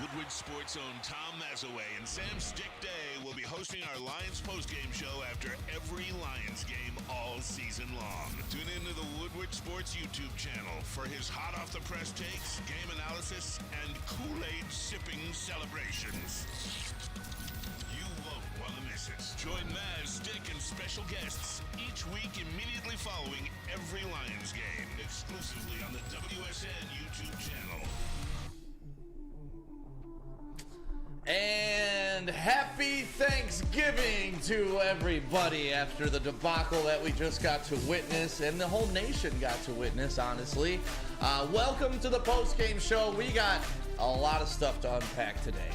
Woodward Sports' own Tom Mazaway and Sam Stick Day will be hosting our Lions postgame show after every Lions game all season long. Tune into the Woodward Sports YouTube channel for his hot-off-the-press takes, game analysis, and Kool-Aid sipping celebrations. You won't want to miss it. Join Maz, Stick, and special guests each week immediately following every Lions game, exclusively on the WSN YouTube channel. And happy Thanksgiving to everybody after the debacle that we just got to witness and the whole nation got to witness, honestly. Welcome to the post-game show. We got a lot of stuff to unpack today.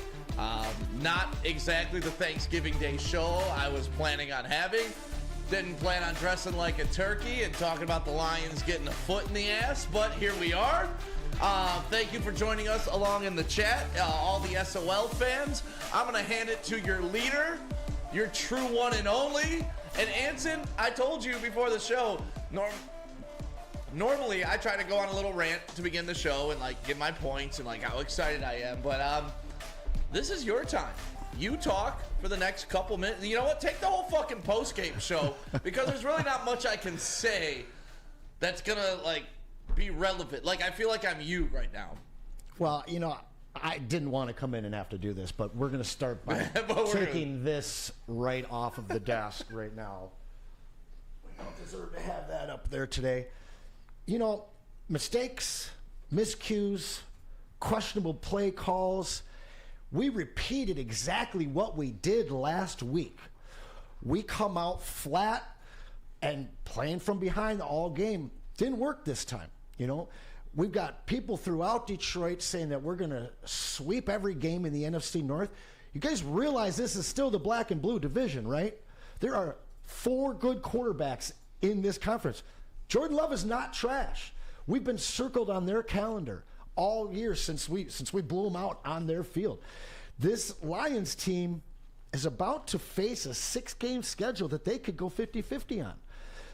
Not exactly the Thanksgiving Day show I was planning on having. Didn't plan on dressing like a turkey and talking about the Lions getting a foot in the ass, but here we are. Thank you for joining us along in the chat, all the SOL fans. I'm going to hand it to your leader, your true one and only. And Anson, I told you before the show, normally I try to go on a little rant to begin the show and like give my points and like how excited I am. But this is your time. You talk for the next couple minutes. You know what? Take the whole fucking post-game show because there's really not much I can say that's going to like be relevant. Like, I feel like I'm you right now. Well, you know, I didn't want to come in and have to do this, but we're going to start by taking this right off of the desk right now. We don't deserve to have that up there today. You know, mistakes, miscues, questionable play calls. We repeated exactly what we did last week. We come out flat and playing from behind all game. Didn't work this time. You know, we've got people throughout Detroit saying that we're going to sweep every game in the NFC North. You guys realize this is still the black and blue division, right? There are 4 good quarterbacks in this conference. Jordan Love is not trash. We've been circled on their calendar all year since we blew them out on their field. This Lions team is about to face a 6-game schedule that they could go 50-50 on.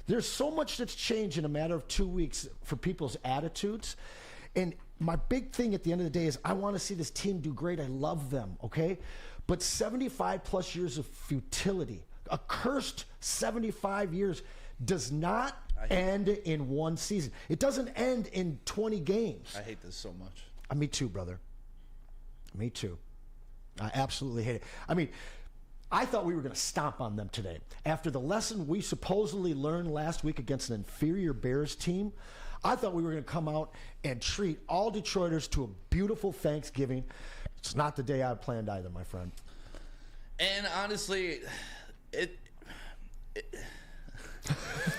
There's so much that's changed in a matter of 2 weeks for people's attitudes. And my big thing at the end of the day is I want to see this team do great. I love them, okay? But 75-plus years of futility, a cursed 75 years, does not end in one season. It doesn't end in 20 games. I hate this so much. Me too, brother. Me too. I absolutely hate it. I mean, I thought we were going to stomp on them today. After the lesson we supposedly learned last week against an inferior Bears team, I thought we were going to come out and treat all Detroiters to a beautiful Thanksgiving. It's not the day I planned either, my friend. And honestly,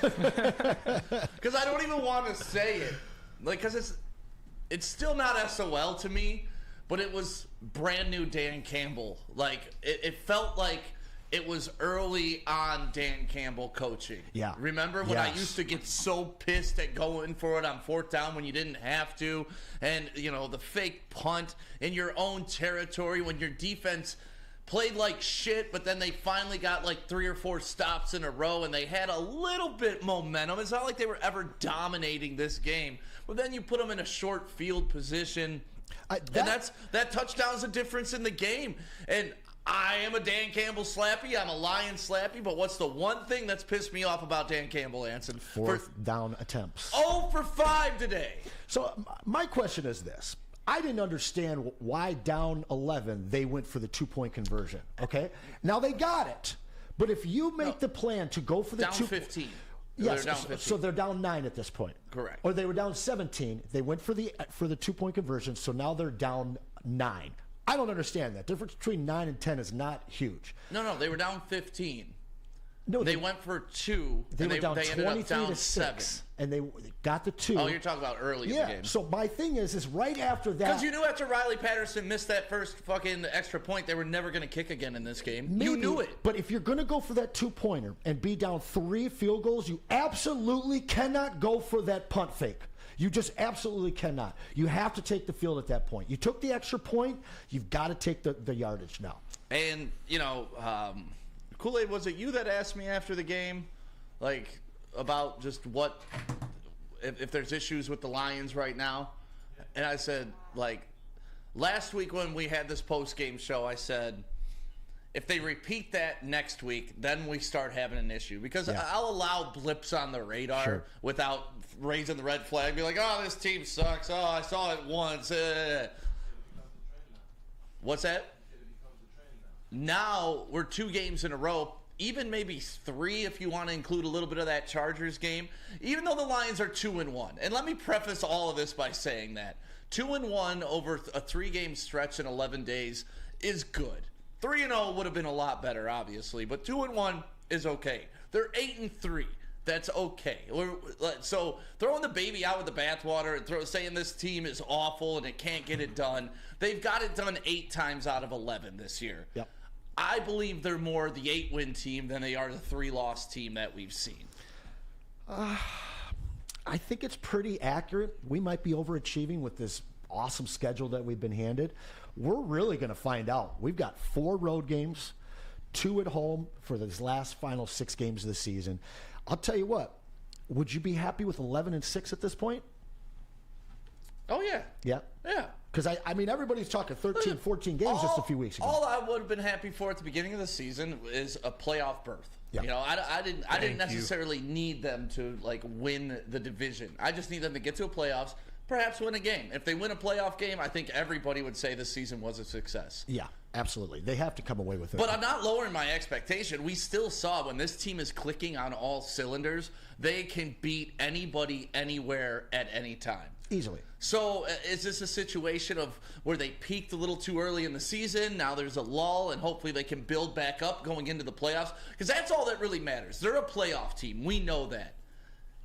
because I don't even want to say it, like, because it's still not SOL to me. But it was brand new Dan Campbell. Like, it felt like it was early on Dan Campbell coaching. Yeah. Remember when I used to get so pissed at going for it on 4th down when you didn't have to? And, you know, the fake punt in your own territory when your defense played like shit, but then they finally got like 3 or 4 stops in a row and they had a little bit momentum. It's not like they were ever dominating this game. But then you put them in a short field position. That touchdown's the difference in the game. And I am a Dan Campbell slappy. I'm a Lion slappy. But what's the one thing that's pissed me off about Dan Campbell, Anson? 4th down attempts. 0 for 5 today. So my question is this. I didn't understand why down 11 they went for the 2-point conversion. Okay? Now they got it. But if you make the plan to go for the down 15. Yes, so they're down 9 at this point. Correct. Or they were down 17. They went for the 2-point conversion, so now they're down 9. I don't understand that. The difference between 9 and 10 is not huge. No, they were down 15. No, they went for 2. They were down 23 to 6, 7. and they got the 2. Oh, you're talking about early in the game. So my thing is right after that, because you knew after Riley Patterson missed that first fucking extra point, they were never going to kick again in this game. Maybe, you knew it. But if you're going to go for that 2-pointer and be down 3 field goals, you absolutely cannot go for that punt fake. You just absolutely cannot. You have to take the field at that point. You took the extra point. You've got to take the yardage now. And, you know, Kool-Aid, was it you that asked me after the game, like, about just what, if there's issues with the Lions right now? And I said, like, last week when we had this post-game show, I said, if they repeat that next week, then we start having an issue. Because I'll allow blips on the radar without raising the red flag. Be like, oh, this team sucks. Oh, I saw it once. What's that? Now we're 2 games in a row. Even maybe 3 if you want to include a little bit of that Chargers game. Even though the Lions are 2-1. And let me preface all of this by saying that 2-1 over a 3-game stretch in 11 days is good. 3-0 would have been a lot better, obviously, but 2-1 is okay. They're 8-3. That's okay. So throwing the baby out with the bathwater and saying this team is awful and it can't get it done. They've got it done 8 times out of 11 this year. Yep. I believe they're more the 8-win team than they are the 3-loss team that we've seen. I think it's pretty accurate. We might be overachieving with this awesome schedule that we've been handed. We're really going to find out. We've got 4 road games, 2 at home for these last final 6 games of the season. I'll tell you what, would you be happy with 11-6 at this point? Oh, yeah. Yeah? Yeah. Because, I mean, everybody's talking 13, 14 games just a few weeks ago. All I would have been happy for at the beginning of the season is a playoff berth. Yep. You know, I didn't necessarily need them to, like, win the division. I just need them to get to a playoffs, perhaps win a game. If they win a playoff game, I think everybody would say this season was a success. Yeah, absolutely. They have to come away with it. But I'm not lowering my expectation. We still saw when this team is clicking on all cylinders, they can beat anybody, anywhere, at any time. Easily. So is this a situation of where they peaked a little too early in the season? Now there's a lull, and hopefully they can build back up going into the playoffs? Because that's all that really matters. They're a playoff team. We know that.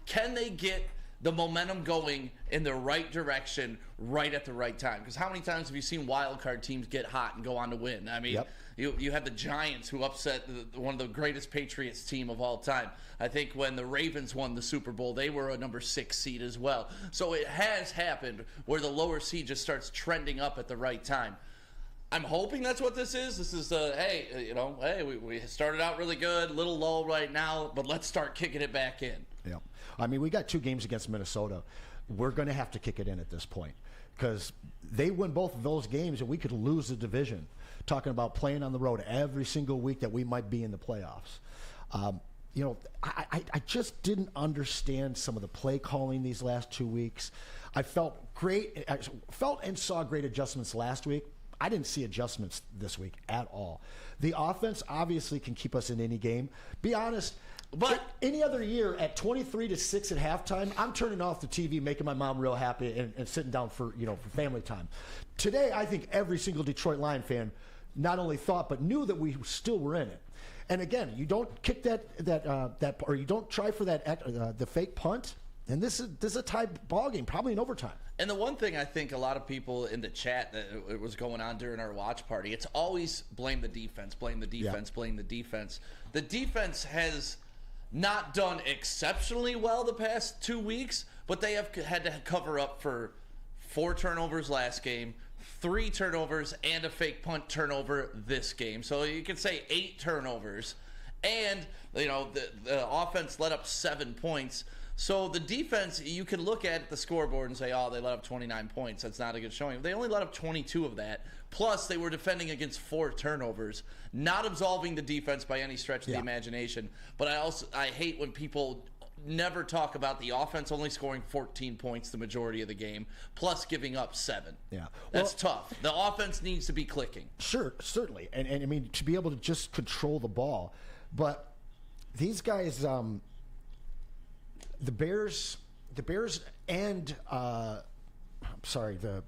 Can they get the momentum going in the right direction right at the right time? Because how many times have you seen wild card teams get hot and go on to win? I mean, you had the Giants who upset one of the greatest Patriots team of all time. I think when the Ravens won the Super Bowl, they were a number 6 seed as well. So it has happened where the lower seed just starts trending up at the right time. I'm hoping that's what this is. This is we started out really good, little lull right now, but let's start kicking it back in. Yeah. I mean, we got 2 games against Minnesota. We're going to have to kick it in at this point because they win both of those games and we could lose the division. Talking about playing on the road every single week that we might be in the playoffs. I just didn't understand some of the play calling these last 2 weeks. I felt and saw great adjustments last week. I didn't see adjustments this week at all. The offense obviously can keep us in any game. Be honest, but any other year at 23-6 at halftime, I'm turning off the TV, making my mom real happy, and sitting down for family time. Today, I think every single Detroit Lion fan not only thought but knew that we still were in it. And again, you don't kick that or you don't try for that the fake punt. And this is a tied ball game, probably in overtime. And the one thing I think a lot of people in the chat that it was going on during our watch party, it's always blame the defense, blame the defense, blame the defense. The defense has not done exceptionally well the past 2 weeks, but they have had to cover up for 4 turnovers last game, 3 turnovers, and a fake punt turnover this game. So you could say 8 turnovers. And, the offense let up 7 points. So the defense, you can look at the scoreboard and say, oh, they let up 29 points. That's not a good showing. They only let up 22 of that. Plus, they were defending against 4 turnovers, not absolving the defense by any stretch of the imagination. But I hate when people never talk about the offense only scoring 14 points the majority of the game, plus giving up 7. Yeah. That's tough. The offense needs to be clicking. Sure, certainly. And I mean, to be able to just control the ball. But these guys... The Bears and the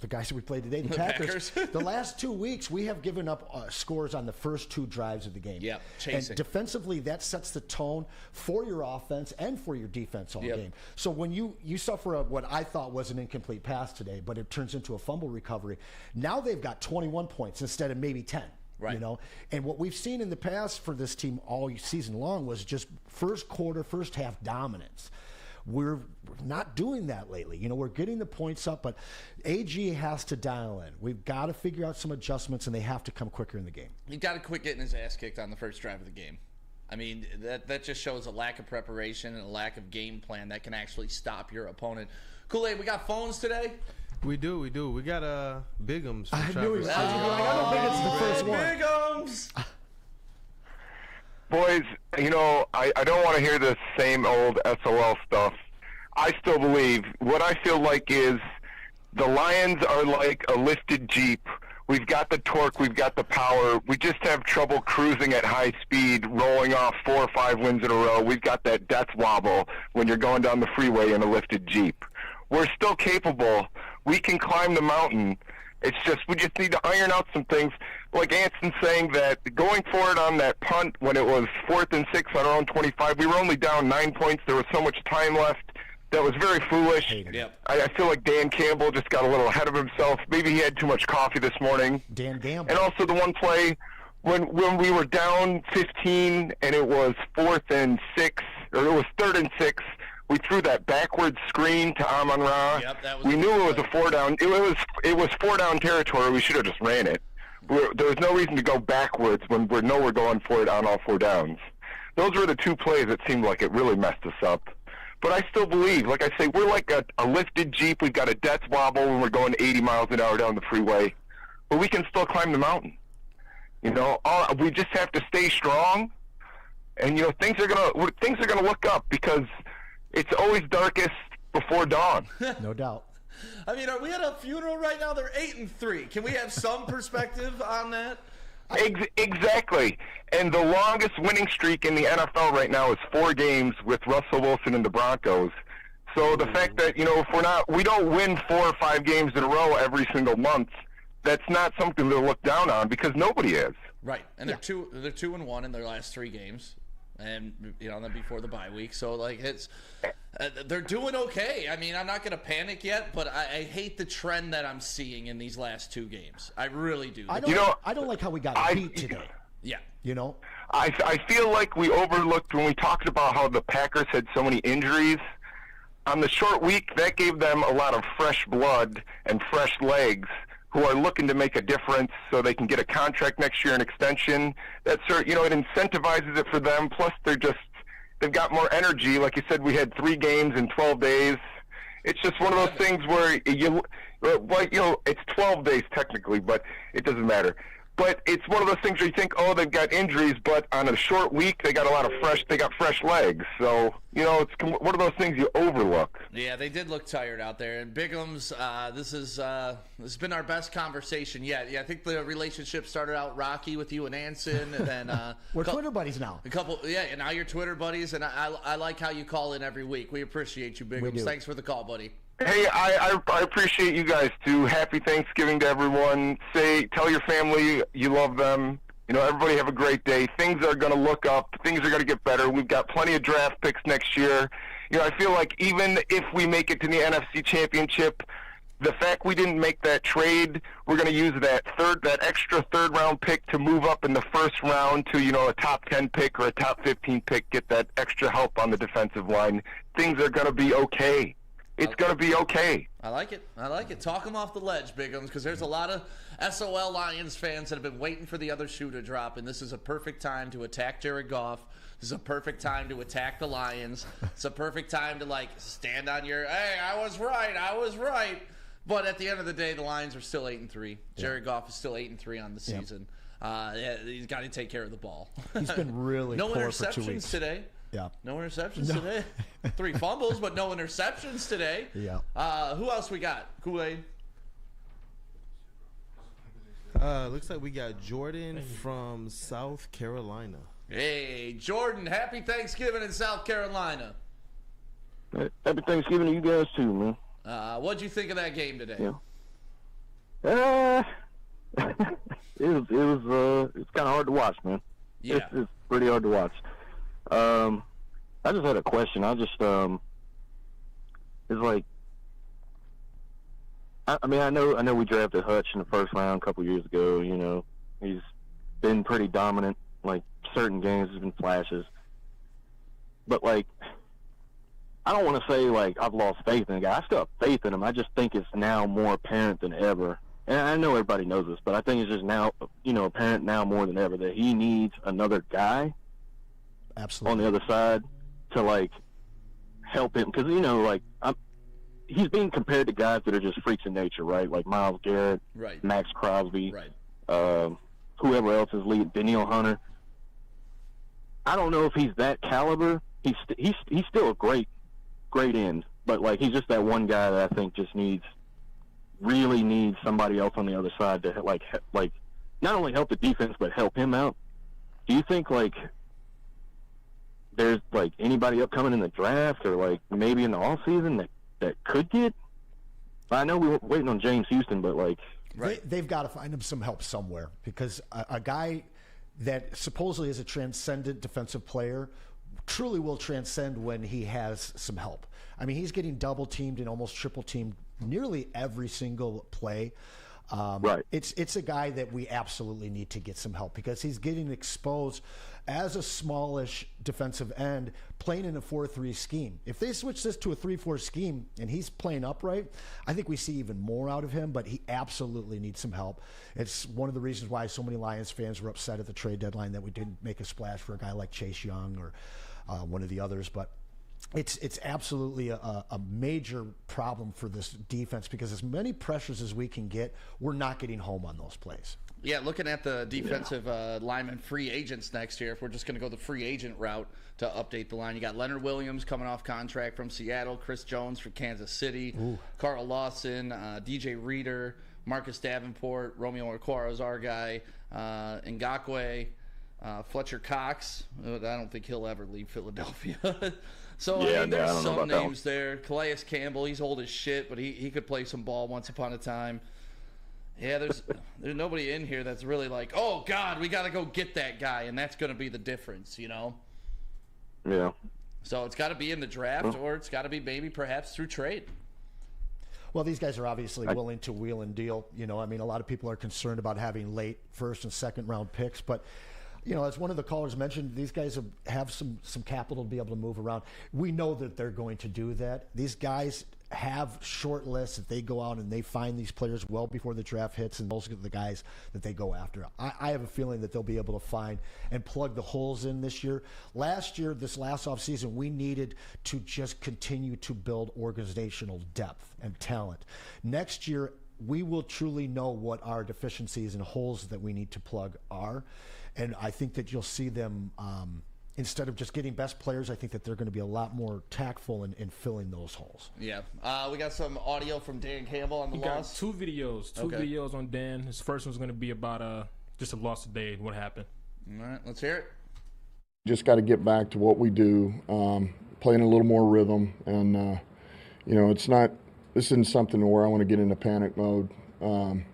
guys that we played today, the Packers. The last 2 weeks, we have given up scores on the first 2 drives of the game. Yeah, chasing. And defensively, that sets the tone for your offense and for your defense all game. So when you suffer what I thought was an incomplete pass today, but it turns into a fumble recovery, now they've got 21 points instead of maybe 10. Right. And what we've seen in the past for this team all season long was just first half dominance. We're not doing that lately. We're getting the points up, but AG has to dial in. We've got to figure out some adjustments, and they have to come quicker in the game. He's got to quit getting his ass kicked on the first drive of the game. I mean, that just shows a lack of preparation and a lack of game plan that can actually stop your opponent. Kool-Aid, we got phones today? We do. We got Bigums. I knew he was. I know Bigums the first one. Bigums. Boys, I don't want to hear the same old SOL stuff. I still believe. What I feel like is the Lions are like a lifted Jeep. We've got the torque, we've got the power. We just have trouble cruising at high speed, rolling off 4 or 5 wins in a row. We've got that death wobble when you're going down the freeway in a lifted Jeep. We're still capable. We can climb the mountain. It's just we just need to iron out some things. Like Anson's saying that going for it on that punt when it was 4th and 6 on our own 25, we were only down 9 points. There was so much time left. That was very foolish. Yep. I feel like Dan Campbell just got a little ahead of himself. Maybe he had too much coffee this morning. Dan Campbell. And also the one play when we were down 15 and it was 4th and 6, or it was 3rd and 6, we threw that backward screen to Amon-Ra. Yep, that was we knew it was a 4-down. It was 4-down territory. We should have just ran it. There was no reason to go backwards when we're going for it on all 4 downs. Those were the 2 plays that seemed like it really messed us up. But I still believe, like I say, we're like a lifted Jeep. We've got a death wobble when we're going 80 miles an hour down the freeway. But we can still climb the mountain. We just have to stay strong. And, things are gonna look up because it's always darkest before dawn. No doubt. I mean, are we at a funeral right now? They're 8-3. Can we have some perspective on that? Exactly. And the longest winning streak in the NFL right now is 4 games with Russell Wilson and the Broncos. So the fact that, if we don't win 4 or 5 games in a row every single month, that's not something to look down on because nobody is. Right. And they're 2-1 in their last 3 games. And then before the bye week, so it's they're doing okay. I mean, I'm not going to panic yet, but I hate the trend that I'm seeing in these last 2 games. I really do. I don't like how we got beat today. Yeah. I feel like we overlooked when we talked about how the Packers had so many injuries. On the short week, that gave them a lot of fresh blood and fresh legs who are looking to make a difference so they can get a contract next year, an extension. It incentivizes it for them. Plus, they've got more energy. Like you said, we had 3 games in 12 days. It's just one of those things where it's 12 days technically, but it doesn't matter. But it's one of those things where you think, they've got injuries, but on a short week, they got fresh legs. So, it's one of those things you overlook. Yeah, they did look tired out there. And Bigums, this has been our best conversation yet. Yeah, I think the relationship started out rocky with you and Anson, and then we're Twitter buddies now. And now you're Twitter buddies, and I like how you call in every week. We appreciate you, Bigums. Thanks for the call, buddy. Hey, I appreciate you guys too. Happy Thanksgiving to everyone. Tell your family you love them. Everybody have a great day. Things are going to look up. Things are going to get better. We've got plenty of draft picks next year. I feel like even if we make it to the NFC Championship, the fact we didn't make that trade, we're going to use that extra 3rd round pick to move up in the 1st round to, a top 10 pick or a top 15 pick, get that extra help on the defensive line. Things are going to be okay. It's going to be okay. I like it. Talk them off the ledge, Bigums, because there's a lot of SOL Lions fans that have been waiting for the other shoe to drop, and this is a perfect time to attack Jared Goff. This is a perfect time to attack the Lions. It's a perfect time to, stand on your, hey, I was right. But at the end of the day, the Lions are still 8-3. Jared Goff is still 8-3 on the season. He's got to take care of the ball. He's been really no poor for 2 interceptions weeks. today. Yeah. No interceptions today. 3 fumbles, but no interceptions today. Yeah. Who else we got? Kool-Aid. Looks like we got Jordan from South Carolina. Hey, Jordan, happy Thanksgiving in South Carolina. Happy Thanksgiving to you guys too, man. What'd you think of that game today? Yeah. It's kind of hard to watch, man. Yeah. It's pretty hard to watch. I just had a question. It's like, I know we drafted Hutch in the 1st round a couple years ago. He's been pretty dominant. Like, certain games, there's been flashes. But, I don't want to say, I've lost faith in the guy. I still have faith in him. I just think it's now more apparent than ever. And I know everybody knows this, but I think it's just now, apparent now more than ever that he needs another guy. Absolutely. On the other side to help him, because he's being compared to guys that are just freaks in nature, right? Like Myles Garrett, right, Max Crosby, right, whoever else is lead, Danielle Hunter. I don't know if he's that caliber. He's still a great end, but like he's just that one guy that I think just really needs somebody else on the other side to like not only help the defense but help him out. Do you think like there's like anybody upcoming in the draft or like maybe in the off season that could get? I know we were waiting on James Houston, but like they've got to find him some help somewhere, because a guy that supposedly is a transcendent defensive player truly will transcend when he has some help. I mean, he's getting double teamed and almost triple teamed nearly every single play. Right. It's a guy that we absolutely need to get some help, because he's getting exposed as a smallish defensive end playing in a 4-3 scheme. If they switch this to a 3-4 scheme and he's playing upright, I think we see even more out of him, but he absolutely needs some help. It's one of the reasons why so many Lions fans were upset at the trade deadline that we didn't make a splash for a guy like Chase Young or one of the others. But it's absolutely a major problem for this defense, because as many pressures as we can get, we're not getting home on those plays. Yeah, looking at the defensive lineman free agents next year, if we're just going to go the free agent route to update the line, you got Leonard Williams coming off contract from Seattle, Chris Jones from Kansas City, Carl Lawson, DJ Reader, Marcus Davenport, Romeo Okwara is our guy, Ngakoue, Fletcher Cox. I don't think he'll ever leave Philadelphia. So, I mean, there's some names there. Calais Campbell, he's old as shit, but he could play some ball once upon a time. Yeah, there's nobody in here that's really like, oh, God, we got to go get that guy, and that's going to be the difference, you know? Yeah. So it's got to be in the draft, or it's got to be maybe perhaps through trade. Well, these guys are obviously willing to wheel and deal. You know, I mean, a lot of people are concerned about having late first and second round picks, but you know, as one of the callers mentioned, these guys have some capital to be able to move around. We know that they're going to do that. These guys have short lists that they go out and they find these players well before the draft hits, and those are the guys that they go after. I have a feeling that they'll be able to find and plug the holes in this year. Last year, this last offseason, we needed to just continue to build organizational depth and talent. Next year, we will truly know what our deficiencies and holes that we need to plug are. And I think that you'll see them, instead of just getting best players, I think that they're going to be a lot more tactful in filling those holes. Yeah. We got some audio from Dan Campbell on the loss. Got two videos on Dan. His first one's going to be about just a loss today and what happened. All right, let's hear it. Just got to get back to what we do, playing a little more rhythm. And, you know, this isn't something where I want to get into panic mode. You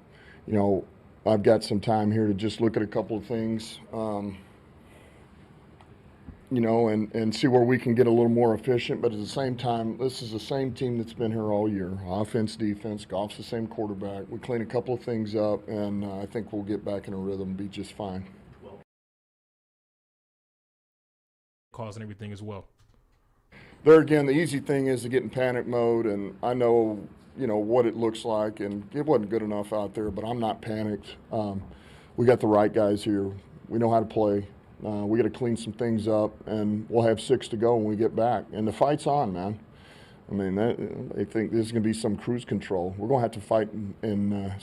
know, I've got some time here to just look at a couple of things, you know, and see where we can get a little more efficient. But at the same time, this is the same team that's been here all year. Offense, defense, Goff's the same quarterback. We clean a couple of things up, and I think we'll get back in a rhythm and be just fine. Causing everything as well. There again, the easy thing is to get in panic mode, and I know, you know, what it looks like, and it wasn't good enough out there, but I'm not panicked. We got the right guys here. We know how to play. We got to clean some things up, and we'll have 6 to go when we get back. And the fight's on, man. I mean, I think there's going to be some cruise control. We're going to have to fight and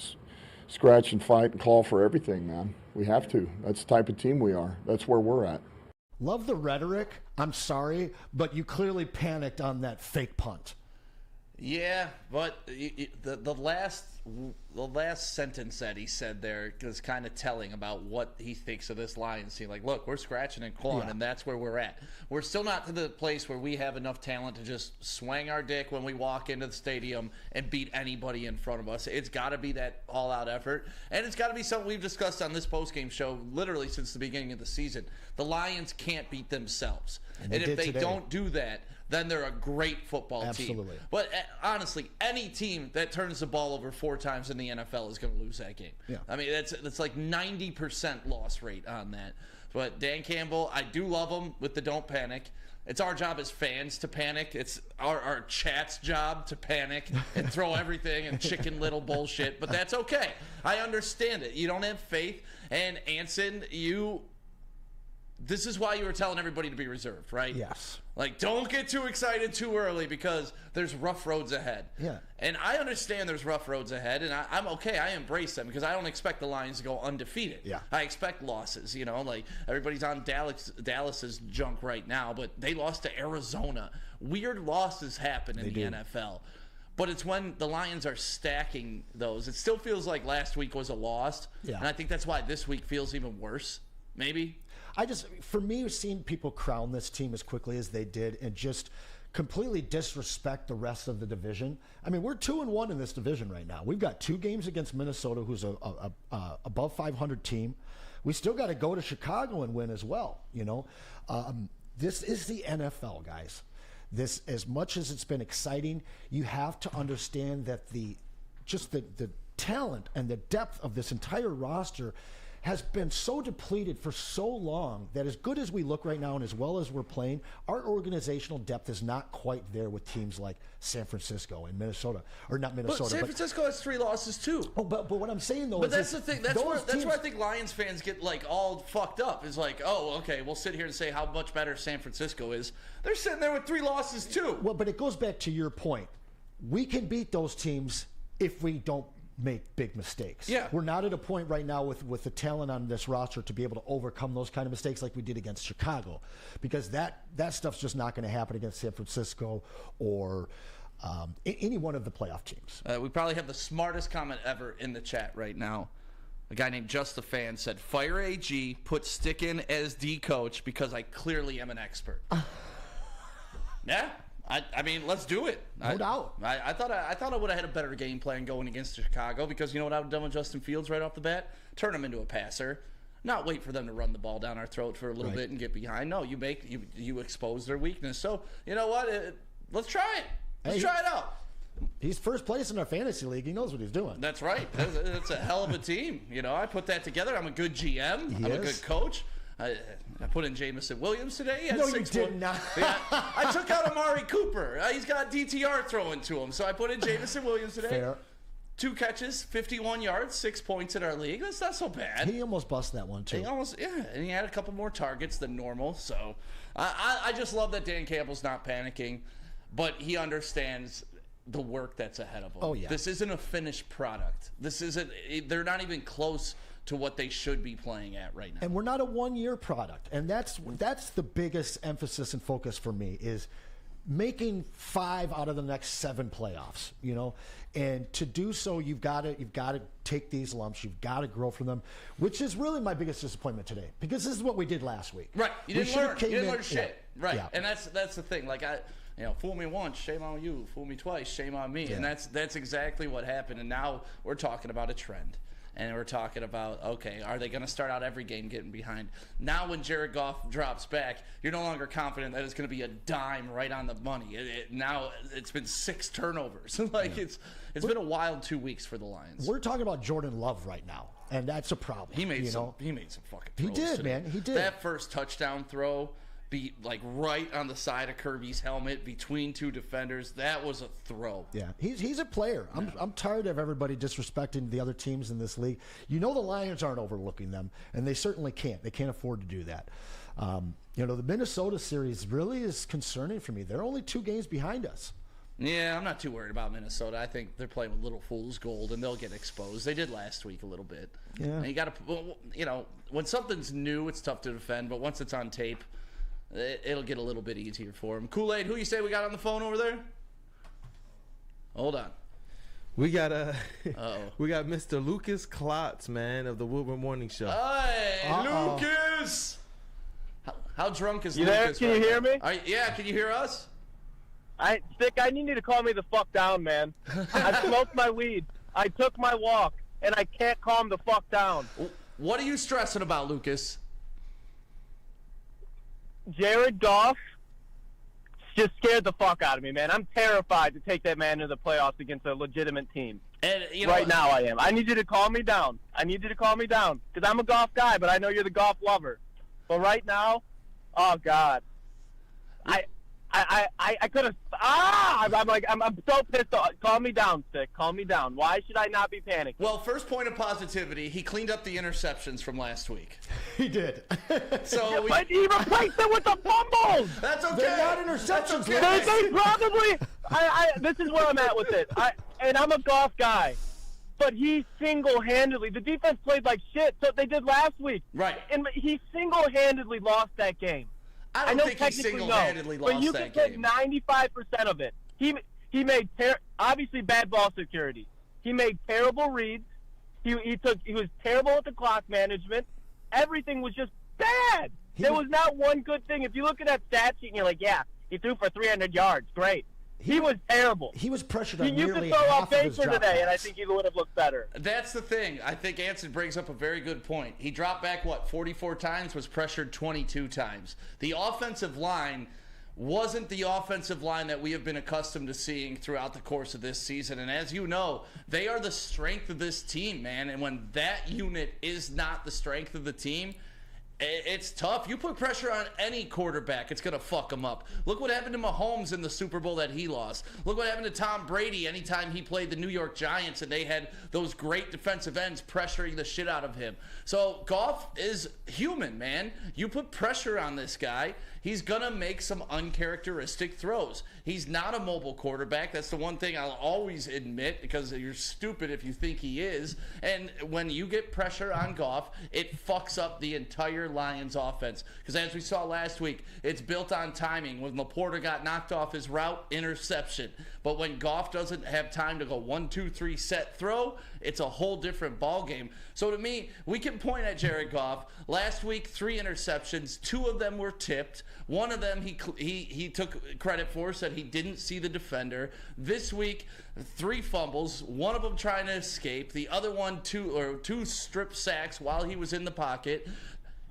scratch and fight and claw for everything, man. We have to. That's the type of team we are. That's where we're at. Love the rhetoric. I'm sorry, but you clearly panicked on that fake punt. Yeah, but the last sentence that he said there is kind of telling about what he thinks of this Lions team. Like, look, we're scratching and clawing, and that's where we're at. We're still not to the place where we have enough talent to just swing our dick when we walk into the stadium and beat anybody in front of us. It's got to be that all-out effort, and it's got to be something we've discussed on this postgame show literally since the beginning of the season. The Lions can't beat themselves, and if they don't do that, then they're a great football team. But honestly, any team that turns the ball over 4 times in the NFL is going to lose that game. Yeah. I mean, that's like 90% loss rate on that. But Dan Campbell, I do love him with the don't panic. It's our job as fans to panic. It's our chat's job to panic and throw everything and chicken little bullshit. But that's okay. I understand it. You don't have faith. And Anson, you This is why you were telling everybody to be reserved, right? Yes. Like, don't get too excited too early because there's rough roads ahead. Yeah. And I understand there's rough roads ahead, and I'm okay. I embrace them because I don't expect the Lions to go undefeated. Yeah. I expect losses. You know, like everybody's on Dallas's junk right now, but they lost to Arizona. Weird losses happen in the NFL. But it's when the Lions are stacking those. It still feels like last week was a loss. Yeah. And I think that's why this week feels even worse, maybe. For me, seeing people crown this team as quickly as they did and just completely disrespect the rest of the division. I mean, we're 2-1 in this division right now. We've got 2 games against Minnesota, who's a above 500 team. We still got to go to Chicago and win as well. You know, this is the NFL, guys. This, as much as it's been exciting, you have to understand that the talent and the depth of this entire roster has been so depleted for so long that as good as we look right now and as well as we're playing, our organizational depth is not quite there with teams like San Francisco and Minnesota, or not Minnesota. But San Francisco has 3 losses too. Oh, but what I'm saying though but is that's the thing. That's teams, where I think Lions fans get like all fucked up. Is like, oh, okay, we'll sit here and say how much better San Francisco is. They're sitting there with 3 losses too. Well, but it goes back to your point. We can beat those teams if we don't make big mistakes. Yeah. We're not at a point right now with the talent on this roster to be able to overcome those kind of mistakes like we did against Chicago, because that stuff's just not going to happen against San Francisco or any one of the playoff teams. We probably have the smartest comment ever in the chat right now. A guy named Just the Fan said, "Fire AG, put Stick in as D coach because I clearly am an expert." Yeah. I mean, let's do it. No doubt. I thought I would have had a better game plan going against Chicago, because you know what I would have done with Justin Fields right off the bat? Turn him into a passer. Not wait for them to run the ball down our throat for a little bit and get behind. No, you expose their weakness. So, you know what? Let's try it. Let's try it out. He's first place in our fantasy league. He knows what he's doing. That's right. That's a hell of a team. You know, I put that together. I'm a good GM. I'm a good coach. I put in Jamison Williams today. No, you did not. Yeah, I took out Amari Cooper. He's got DTR throwing to him. So I put in Jamison Williams today. Fair. 2 catches, 51 yards, 6 points in our league. That's not so bad. He almost busted that one, too. And he had a couple more targets than normal. So I just love that Dan Campbell's not panicking, but he understands the work that's ahead of him. Oh, yeah. This isn't a finished product. They're not even close to what they should be playing at right now. And we're not a one-year product. And that's the biggest emphasis and focus for me, is making 5 out of the next 7 playoffs, you know. And to do so, you've got to take these lumps. You've got to grow from them, which is really my biggest disappointment today, because this is what we did last week. Right. You didn't learn shit. Yeah. Right. Yeah. And that's the thing. Like, fool me once, shame on you. Fool me twice, shame on me. Yeah. And that's exactly what happened. And now we're talking about a trend. And we're talking about, okay, are they going to start out every game getting behind? Now when Jared Goff drops back, you're no longer confident that it's going to be a dime right on the money. Now it's been 6 turnovers. It's been a wild 2 weeks for the Lions. We're talking about Jordan Love right now, and that's a problem. He made some fucking throws. He did, today. Man. He did. That first touchdown throw, be like right on the side of Kirby's helmet between 2 defenders. That was a throw. Yeah, he's a player. I'm tired of everybody disrespecting the other teams in this league. You know, the Lions aren't overlooking them, and they certainly can't. They can't afford to do that. The Minnesota series really is concerning for me. They're only 2 games behind us. Yeah, I'm not too worried about Minnesota. I think they're playing with little fool's gold, and they'll get exposed. They did last week a little bit. Yeah. And you got to, when something's new, it's tough to defend, but once it's on tape, it'll get a little bit easier for him. Kool-Aid, who you say we got on the phone over there? Hold on. We got Mr. Lucas Klotz, man, of the Woodward Morning Show. Hey, Lucas! How drunk is you Lucas? There? Can you hear me? Yeah, can you hear us? Stick, I need you to calm me the fuck down, man. I smoked my weed. I took my walk, and I can't calm the fuck down. What are you stressing about, Lucas? Jared Goff just scared the fuck out of me, man. I'm terrified to take that man into the playoffs against a legitimate team. And, now I am. I need you to calm me down. Because I'm a golf guy, but I know you're the golf lover. But right now, oh, God. I could have. I'm so pissed off. Calm me down, Stick. Calm me down. Why should I not be panicking? Well, first point of positivity, he cleaned up the interceptions from last week. He did. So but he replaced it with the fumbles. That's okay. They're not interceptions. They probably. This is where I'm at with it. And I'm a Goff guy, but he single-handedly. The defense played like shit. So they did last week. Right. And he single-handedly lost that game. I don't think he single-handedly lost that game. But you can take 95% of it. He made obviously bad ball security. He made terrible reads. He was terrible at the clock management. Everything was just bad. There was not one good thing. If you look at that stat sheet and you're like, yeah, he threw for 300 yards. Great. He was terrible. He was pressured on you nearly could throw half off of his Baker drop today, pass. and I think he would have looked better. That's the thing. I think Anson brings up a very good point. He dropped back, 44 times, was pressured 22 times. The offensive line wasn't the offensive line that we have been accustomed to seeing throughout the course of this season. And as you know, they are the strength of this team, man. And when that unit is not the strength of the team, it's tough. You put pressure on any quarterback, it's going to fuck them up. Look what happened to Mahomes in the Super Bowl that he lost. Look what happened to Tom Brady anytime he played the New York Giants and they had those great defensive ends pressuring the shit out of him. So Goff is human, man. You put pressure on this guy, he's going to make some uncharacteristic throws. He's not a mobile quarterback. That's the one thing I'll always admit, because you're stupid if you think he is. And when you get pressure on Goff, it fucks up the entire Lions offense, because as we saw last week, it's built on timing. When Laporta got knocked off his route, interception. But when Goff doesn't have time to go 1, 2, 3 set throw, it's a whole different ball game. So to me, we can point at Jared Goff. Last week, 3 interceptions, 2 of them were tipped. One of them he took credit for, said he didn't see the defender. This week, 3 fumbles, one of them trying to escape, the other one 2 strip sacks while he was in the pocket.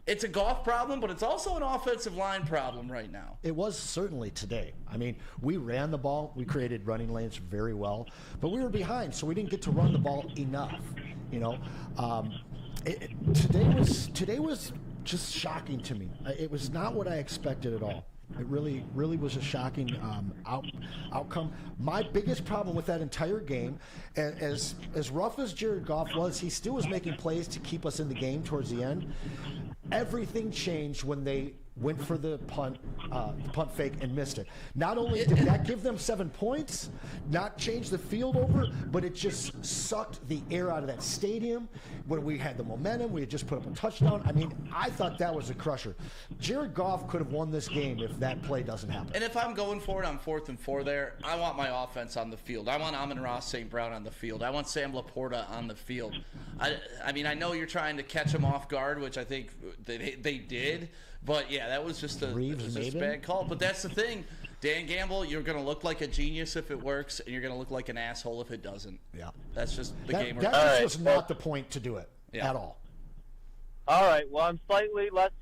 It's a Goff problem, but it's also an offensive line problem right now. It was certainly today. I mean, we ran the ball. We created running lanes very well, but we were behind, so we didn't get to run the ball enough. You know, today was just shocking to me. It was not what I expected at all. It really, really was a shocking outcome. My biggest problem with that entire game, as rough as Jared Goff was, he still was making plays to keep us in the game towards the end. Everything changed when they went for the punt fake and missed it. Not only did that give them 7 points, not change the field over, but it just sucked the air out of that stadium. When we had the momentum, we had just put up a touchdown. I mean, I thought that was a crusher. Jared Goff could have won this game if that play doesn't happen. And if I'm going for it on 4th and 4 there, I want my offense on the field. I want Amon-Ra St. Brown on the field. I want Sam Laporta on the field. I mean, I know you're trying to catch them off guard, which I think they did. But, yeah, that was just a bad call. But that's the thing. Dan Gamble, you're going to look like a genius if it works, and you're going to look like an asshole if it doesn't. Yeah. That's just the game. That was not the point to do it at all. All right. Well, I'm slightly less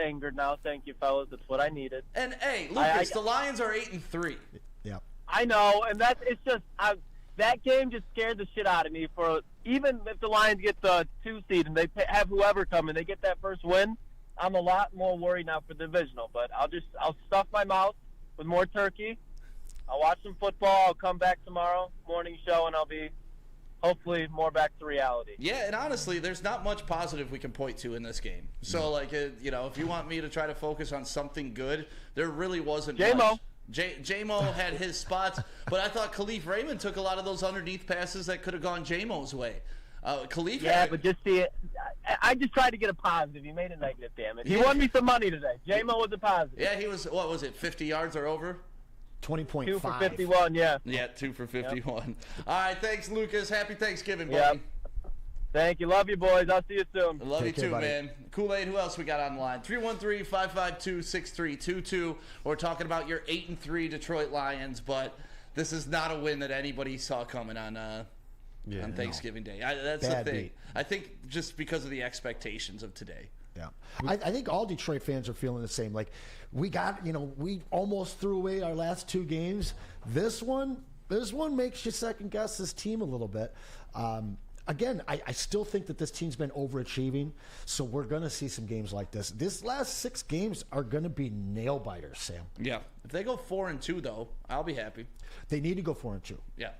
angered now. Thank you, fellas. That's what I needed. And, hey, Lucas, the Lions are 8-3. Yeah. I know, and it's just that game just scared the shit out of me. For even if the Lions get the 2 seed and they have whoever come and they get that first win, I'm a lot more worried now for the divisional. But I'll stuff my mouth with more turkey. I'll watch some football. I'll come back tomorrow morning show, and I'll be hopefully more back to reality. Yeah, and honestly, there's not much positive we can point to in this game. So, like, if you want me to try to focus on something good, there really wasn't much. J-Mo had his spots, but I thought Khalif Raymond took a lot of those underneath passes that could have gone J-Mo's way. Khalif but just see it. I just tried to get a positive. He made a negative, damn it. He won me some money today. J-Mo was a positive. Yeah, he was, 50 yards or over? 20.5. 2 for 51, yeah. Yeah, 2 for 51. Yep. All right, thanks, Lucas. Happy Thanksgiving, buddy. Yep. Thank you. Love you, boys. I'll see you soon. Love you too, man. Kool-Aid, who else we got on the line? 313-552-6322. We're talking about your 8-3 Detroit Lions, but this is not a win that anybody saw coming on Thanksgiving Day. That's the thing. I think just because of the expectations of today. Yeah, I think all Detroit fans are feeling the same. Like, we almost threw away our last 2 games. This one makes you second guess this team a little bit. again, I still think that this team's been overachieving, so we're going to see some games like this. This last 6 games are going to be nail biters, Sam. Yeah. If they go 4-2, though, I'll be happy. They need to go 4-2. Yeah.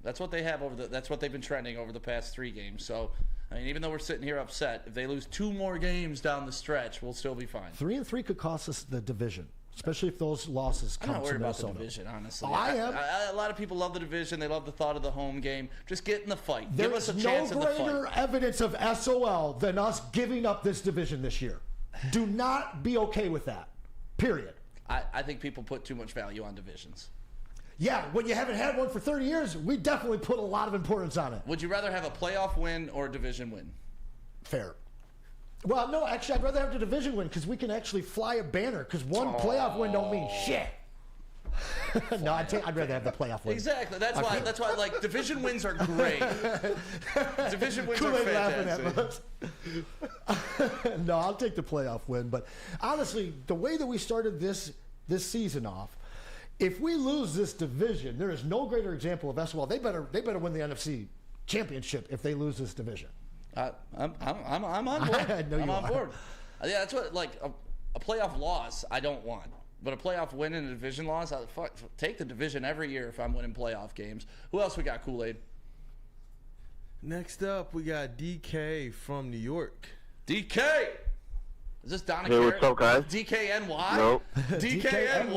That's what they have that's what they've been trending over the past 3 games. So, I mean, even though we're sitting here upset, if they lose 2 more games down the stretch, we'll still be fine. 3-3 could cost us the division, especially if those losses come to Minnesota. I'm not worried about the division, honestly. Oh, I am. A lot of people love the division. They love the thought of the home game. Just get in the fight. There Give us a is chance no in the fight. greater evidence of SOL than us giving up this division this year. Do not be okay with that. Period. I think people put too much value on divisions. Yeah, when you haven't had one for 30 years, we definitely put a lot of importance on it. Would you rather have a playoff win or a division win? Fair. Well, no, actually, I'd rather have the division win because we can actually fly a banner because one playoff win don't mean shit. No, I'd rather have the playoff win. Exactly. That's why like division wins are great. Division wins are fantastic. No, I'll take the playoff win. But honestly, the way that we started this season off, if we lose this division, there is no greater example of SOL. They better win the NFC championship if they lose this division. I'm on board. I'm on board. Yeah, that's what like a playoff loss I don't want, but a playoff win and a division loss, take the division every year if I'm winning playoff games. Who else we got? Kool-Aid. Next up, we got DK from New York. DK. Is this Donna? Hey, what's up, guys? DKNY? Nope. DKNY?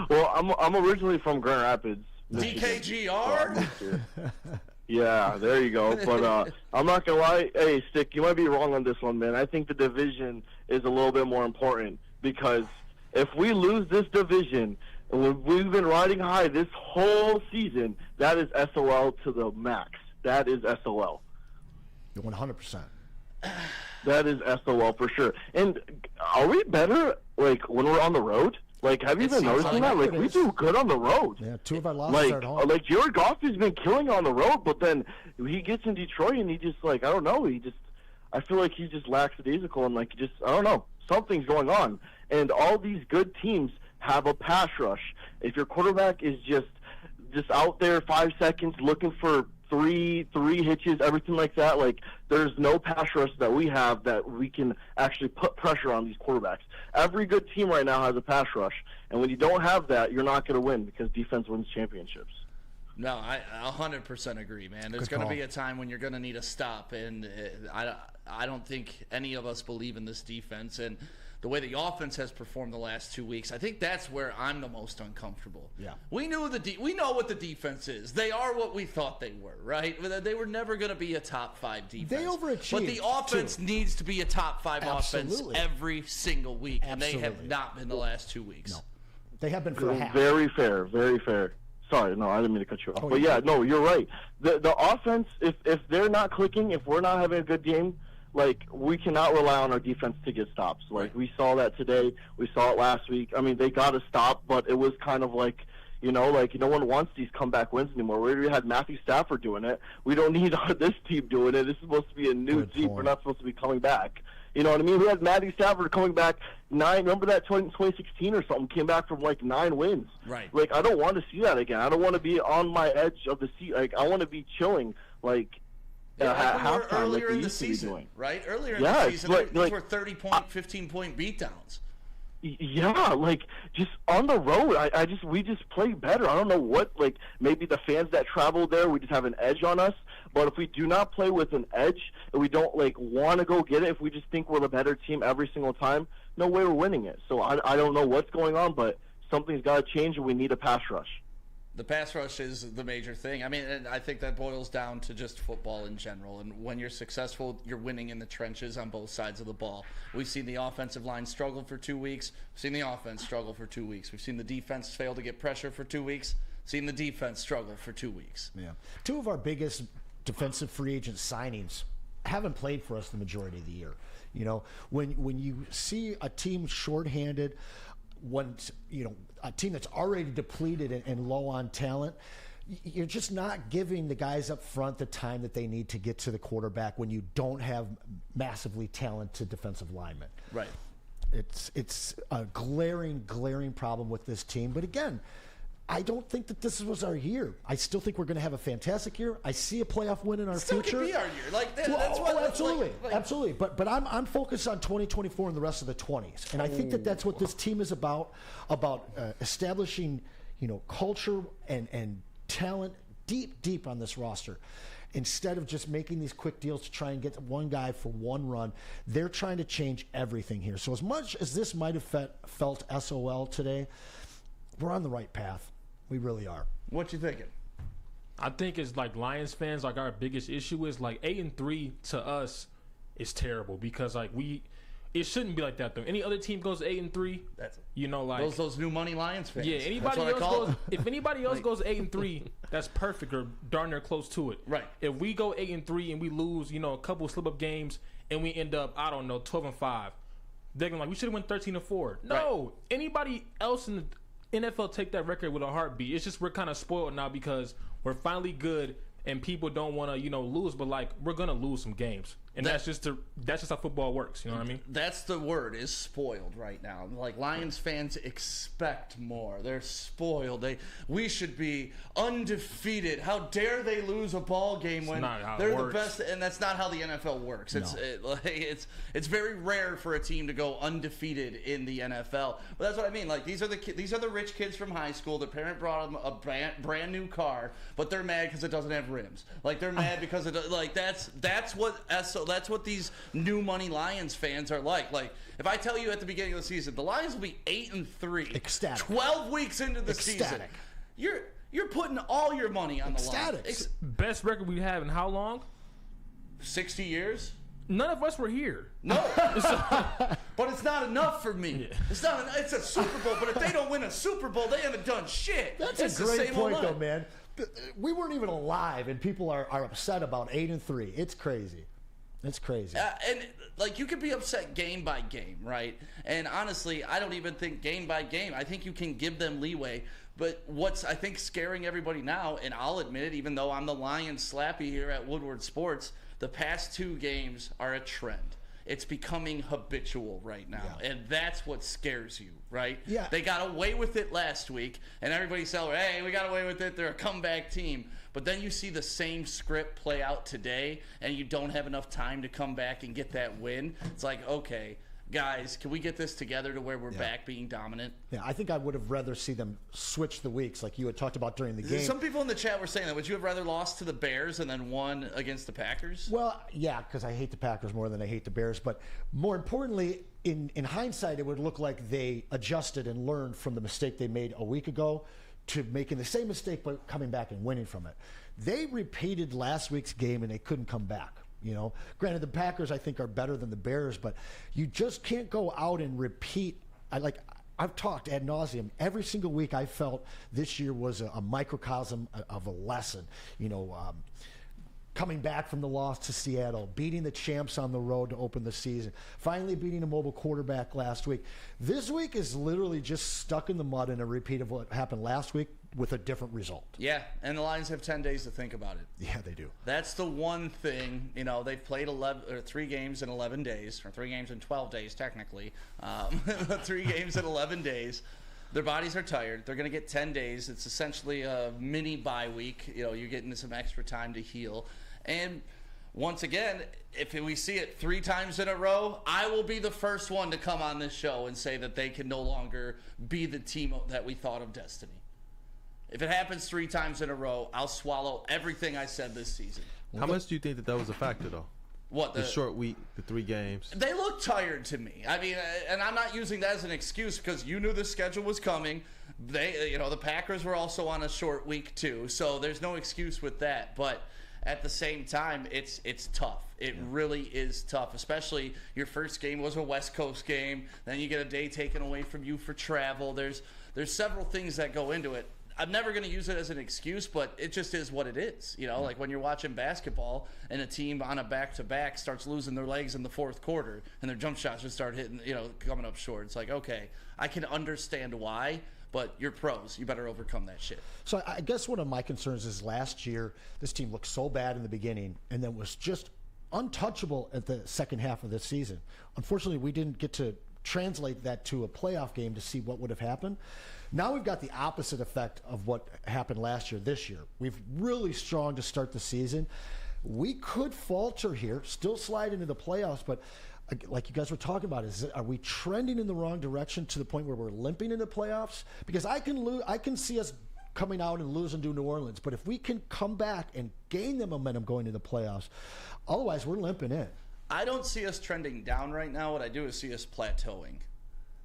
Well, I'm originally from Grand Rapids, Michigan. DKGR? Yeah, there you go. But I'm not going to lie. Hey, Stick, you might be wrong on this one, man. I think the division is a little bit more important because if we lose this division, we've been riding high this whole season, that is SOL to the max. That is SOL. 100%. That is SOL for sure. And are we better, like, when we're on the road? Like, have you been noticing that? Like, we do good on the road. Yeah, 2 of our losses are at home. Like, Jared Goff has been killing on the road, but then he gets in Detroit and he just, like, I don't know. I feel like he's just lackadaisical and, like, I don't know. Something's going on. And all these good teams have a pass rush. If your quarterback is just out there 5 seconds looking for three hitches, everything like that, like, there's no pass rush that we have that we can actually put pressure on these quarterbacks. Every good team right now has a pass rush, and when you don't have that, you're not going to win because defense wins championships. No, I 100% agree, man. There's going to be a time when you're going to need a stop, and I don't think any of us believe in this defense. And the way the offense has performed the last 2 weeks, I think that's where I'm the most uncomfortable. Yeah, we know what the defense is. They are what we thought they were, right? They were never going to be a top 5 defense. They overachieved. But the offense needs to be a top 5 offense every single week, and they have not been the last 2 weeks. No, they have been for a half. Very fair, very fair. Sorry, no, I didn't mean to cut you off. But yeah, no, you're right. The offense, if they're not clicking, if we're not having a good game, like, we cannot rely on our defense to get stops. Like, we saw that today. We saw it last week. I mean, they got to stop, but it was kind of like, no one wants these comeback wins anymore. We already had Matthew Stafford doing it. We don't need this team doing it. This is supposed to be a new team. We're not supposed to be coming back. You know what I mean? We had Matthew Stafford coming back 9. Remember that 2016 or something? Came back from, like, 9 wins. Right. Like, I don't want to see that again. I don't want to be on my edge of the seat. Like, I want to be chilling, like, halftime, earlier like in the season, right? Earlier in the season, these were 30-point, 15-point beatdowns. Yeah, like, just on the road, we just play better. I don't know what, like, maybe the fans that travel there, we just have an edge on us. But if we do not play with an edge and we don't, like, want to go get it, if we just think we're the better team every single time, no way we're winning it. So I don't know what's going on, but something's got to change and we need a pass rush. The pass rush is the major thing. I mean, and I think that boils down to just football in general. And when you're successful, you're winning in the trenches on both sides of the ball. We've seen the offensive line struggle for 2 weeks. We've seen the offense struggle for 2 weeks. We've seen the defense fail to get pressure for 2 weeks. Seen the defense struggle for 2 weeks. Yeah. 2 of our biggest defensive free agent signings haven't played for us the majority of the year. When you see a team shorthanded, a team that's already depleted and low on talent, you're just not giving the guys up front the time that they need to get to the quarterback when you don't have massively talented defensive linemen. Right. It's a glaring problem with this team. But again, I don't think that this was our year. I still think we're going to have a fantastic year. I see a playoff win in our future. Still could be our year. Like that's what. Absolutely, absolutely. But I'm focused on 2024 and the rest of the 20s, and I think that's what this team is about establishing, culture and talent deep on this roster. Instead of just making these quick deals to try and get one guy for one run, they're trying to change everything here. So as much as this might have felt SOL today, we're on the right path. We really are. What you thinking? I think it's like Lions fans, like our biggest issue is like 8-3 to us is terrible because like it shouldn't be like that though. Any other team goes 8-3, that's like those new money Lions fans. Yeah, anybody else goes. If anybody else goes 8-3, that's perfect or darn near close to it. Right. If we go 8-3 and we lose, a couple slip up games and we end up 12-5, they're gonna we should have went 13-4. No, right. Anybody else in the NFL take that record with a heartbeat. It's just we're kind of spoiled now because we're finally good and people don't want to lose, but like we're gonna lose some games. And that's just how football works. You know what I mean? That's the word, is spoiled right now. Like Lions fans expect more. They're spoiled. We should be undefeated. How dare they lose a ball game when they're the best? And that's not how the NFL works. It's very rare for a team to go undefeated in the NFL. But that's what I mean. Like these are the rich kids from high school. Their parent brought them a brand new car, but they're mad because it doesn't have rims. Like they're mad because that's what these new money Lions fans are like. Like, if I tell you at the beginning of the season, the Lions will be 8-3, ecstatic, 12 weeks into the season, you're putting all your money on the line. Best record we have in how long? 60 years. None of us were here. No, but it's not enough for me. Yeah. It's a Super Bowl, but if they don't win a Super Bowl, they haven't done shit. That's a great point, though, man. We weren't even alive, and people are upset about 8-3. It's crazy. It's crazy. And, like, you could be upset game by game, right? And, honestly, I don't even think game by game. I think you can give them leeway. But what's, I think, scaring everybody now, and I'll admit it, even though I'm the Lions slappy here at Woodward Sports, the past 2 games are a trend. It's becoming habitual right now. Yeah. And that's what scares you, right? Yeah. They got away with it last week, and everybody said, hey, we got away with it. They're a comeback team. But then you see the same script play out today, and you don't have enough time to come back and get that win. It's like, okay, guys, can we get this together to where we're back being dominant? Yeah, I think I would have rather see them switch the weeks like you had talked about during the game. Some people in the chat were saying that. Would you have rather lost to the Bears and then won against the Packers? Well, yeah, because I hate the Packers more than I hate the Bears. But more importantly, in hindsight, it would look like they adjusted and learned from the mistake they made a week ago to making the same mistake but coming back and winning from it. They repeated last week's game and they couldn't come back. Granted, the Packers I think are better than the Bears, but you just can't go out and repeat. I've talked ad nauseum every single week. I felt this year was a microcosm of a lesson. Coming back from the loss to Seattle, beating the champs on the road to open the season, finally beating a mobile quarterback last week. This week is literally just stuck in the mud in a repeat of what happened last week with a different result. Yeah, and the Lions have 10 days to think about it. Yeah, they do. That's the one thing, they've played 3 games in 11 days, or 3 games in 12 days technically. 3 games in 11 days. Their bodies are tired. They're going to get 10 days. It's essentially a mini bye week. You're getting some extra time to heal. And once again, if we see it 3 times in a row, I will be the first one to come on this show and say that they can no longer be the team that we thought of destiny. If it happens 3 times in a row, I'll swallow everything I said this season. How much do you think that was a factor, though? What, the short week, the 3 games? They look tired to me. I mean, and I'm not using that as an excuse because you knew the schedule was coming. The Packers were also on a short week too, so there's no excuse with that. But at the same time, it's tough. It really is tough, especially your first game was a West Coast game. Then you get a day taken away from you for travel. There's several things that go into it. I'm never going to use it as an excuse, but it just is what it is. Like when you're watching basketball and a team on a back-to-back starts losing their legs in the 4th quarter and their jump shots just start hitting, coming up short. It's like, okay, I can understand why, but you're pros. You better overcome that shit. So I guess one of my concerns is last year, this team looked so bad in the beginning and then was just untouchable at the second half of the season. Unfortunately, we didn't get to translate that to a playoff game to see what would have happened. Now we've got the opposite effect of what happened last year, this year. We've really strong to start the season. We could falter here, still slide into the playoffs, but like you guys were talking about, are we trending in the wrong direction to the point where we're limping in the playoffs? Because I can see us coming out and losing to New Orleans, but if we can come back and gain the momentum going to the playoffs, otherwise we're limping in. I don't see us trending down right now. What I do is see us plateauing,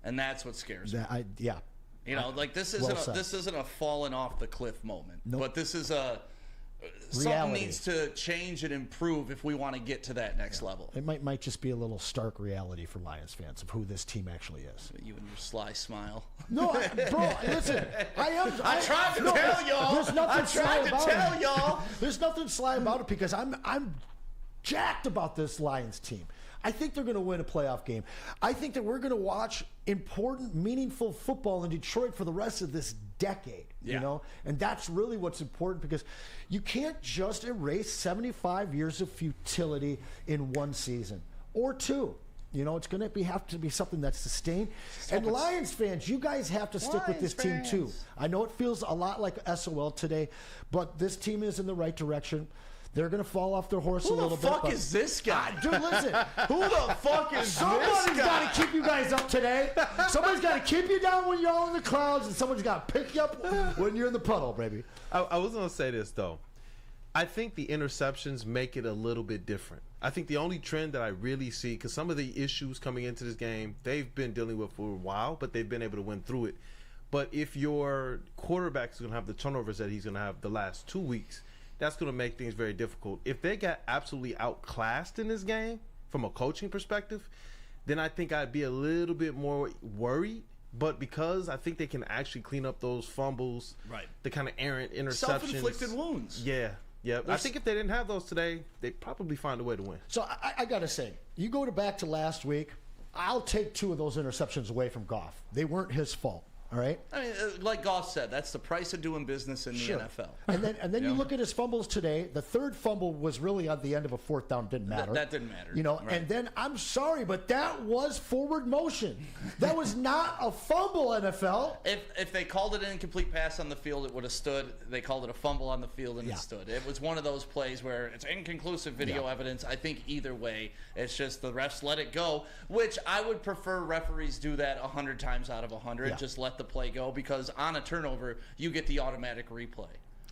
and that's what scares me. Yeah. You know, like this isn't a falling off the cliff moment, but this is something needs to change and improve if we want to get to that next level. It might just be a little stark reality for Lions fans of who this team actually is. You and your sly smile. No, bro, listen. I tried to tell y'all. There's nothing sly about it. Y'all. There's nothing sly about it because I'm jacked about this Lions team. I think they're going to win a playoff game. I think that we're going to watch important, meaningful football in Detroit for the rest of this decade, you know? And that's really what's important because you can't just erase 75 years of futility in one season or two. You know, it's going to have to be something that's sustained. And Lions fans, you guys have to stick with this team too. I know it feels a lot like SOL today, but this team is in the right direction. They're going to fall off their horse a little bit. Who the fuck is this guy? Dude, listen. Who the fuck is this guy? Somebody's got to keep you guys up today. Somebody's got to keep you down when you're all in the clouds, and someone's got to pick you up when you're in the puddle, baby. I was going to say this, though. I think the interceptions make it a little bit different. I think the only trend that I really see, because some of the issues coming into this game, they've been dealing with for a while, but they've been able to win through it. But if your quarterback is going to have the turnovers that he's going to have the last 2 weeks, that's going to make things very difficult. If they got absolutely outclassed in this game from a coaching perspective, then I think I'd be a little bit more worried. But because I think they can actually clean up those fumbles, the kind of errant interceptions. Self-inflicted wounds. Yeah. I think if they didn't have those today, they'd probably find a way to win. So I got to say, you go back to last week, I'll take 2 of those interceptions away from Goff. They weren't his fault. All right. I mean, like Goff said, that's the price of doing business in the NFL. And then you look at his fumbles today. The third fumble was really at the end of a fourth down. Didn't matter. That didn't matter. You know. Right. And then I'm sorry, but that was forward motion. That was not a fumble, NFL. If they called it an incomplete pass on the field, it would have stood. They called it a fumble on the field, and it stood. It was one of those plays where it's inconclusive video evidence. I think either way, it's just the refs let it go, which I would prefer referees do that 100 times out of 100. Just let the play go, because on a turnover you get the automatic replay.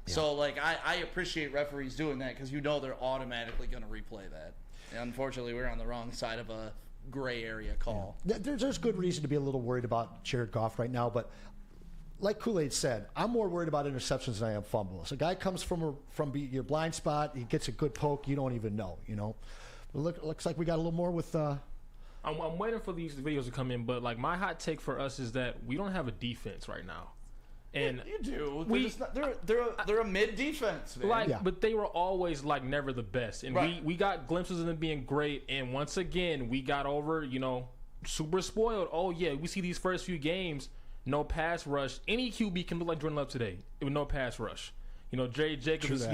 So like I appreciate referees doing that because you know they're automatically going to replay that. And unfortunately, we're on the wrong side of a gray area call. There's good reason to be a little worried about Jared Goff right now, but like Kool-Aid said, I'm more worried about interceptions than I am fumbles. A guy comes from your blind spot, he gets a good poke, you don't even know. You know, looks like we got a little more with. I'm waiting for these videos to come in, but like my hot take for us is that we don't have a defense right now. And you do. They're a mid defense, man. But they were always like never the best, and we got glimpses of them being great. And once again, we got over, super spoiled. Oh yeah, we see these first few games, no pass rush. Any QB can look like Jordan Love today with no pass rush. Jerry Jacobs,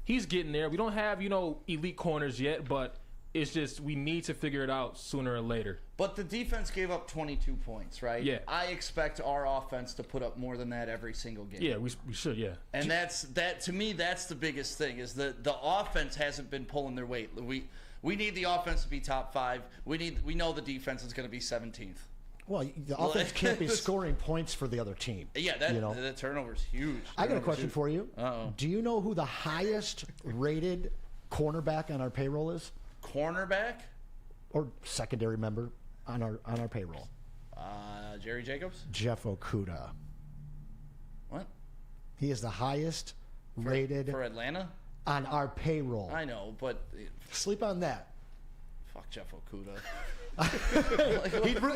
he's getting there. We don't have elite corners yet, but it's just we need to figure it out sooner or later. But the defense gave up 22 points, right? Yeah. I expect our offense to put up more than that every single game. Yeah, we should, yeah. And that to me, that's the biggest thing, is that the offense hasn't been pulling their weight. We need the offense to be top 5. We know the defense is going to be 17th. Well, the offense can't be scoring points for the other team. Yeah, the turnover's huge. I got a question for you. Uh-oh. Do you know who the highest rated cornerback on our payroll is? Cornerback? Or secondary member on our payroll? Jerry Jacobs? Jeff Okudah. What? He is the highest rated for Atlanta on our payroll. I know, but sleep on that. Fuck Jeff Okudah.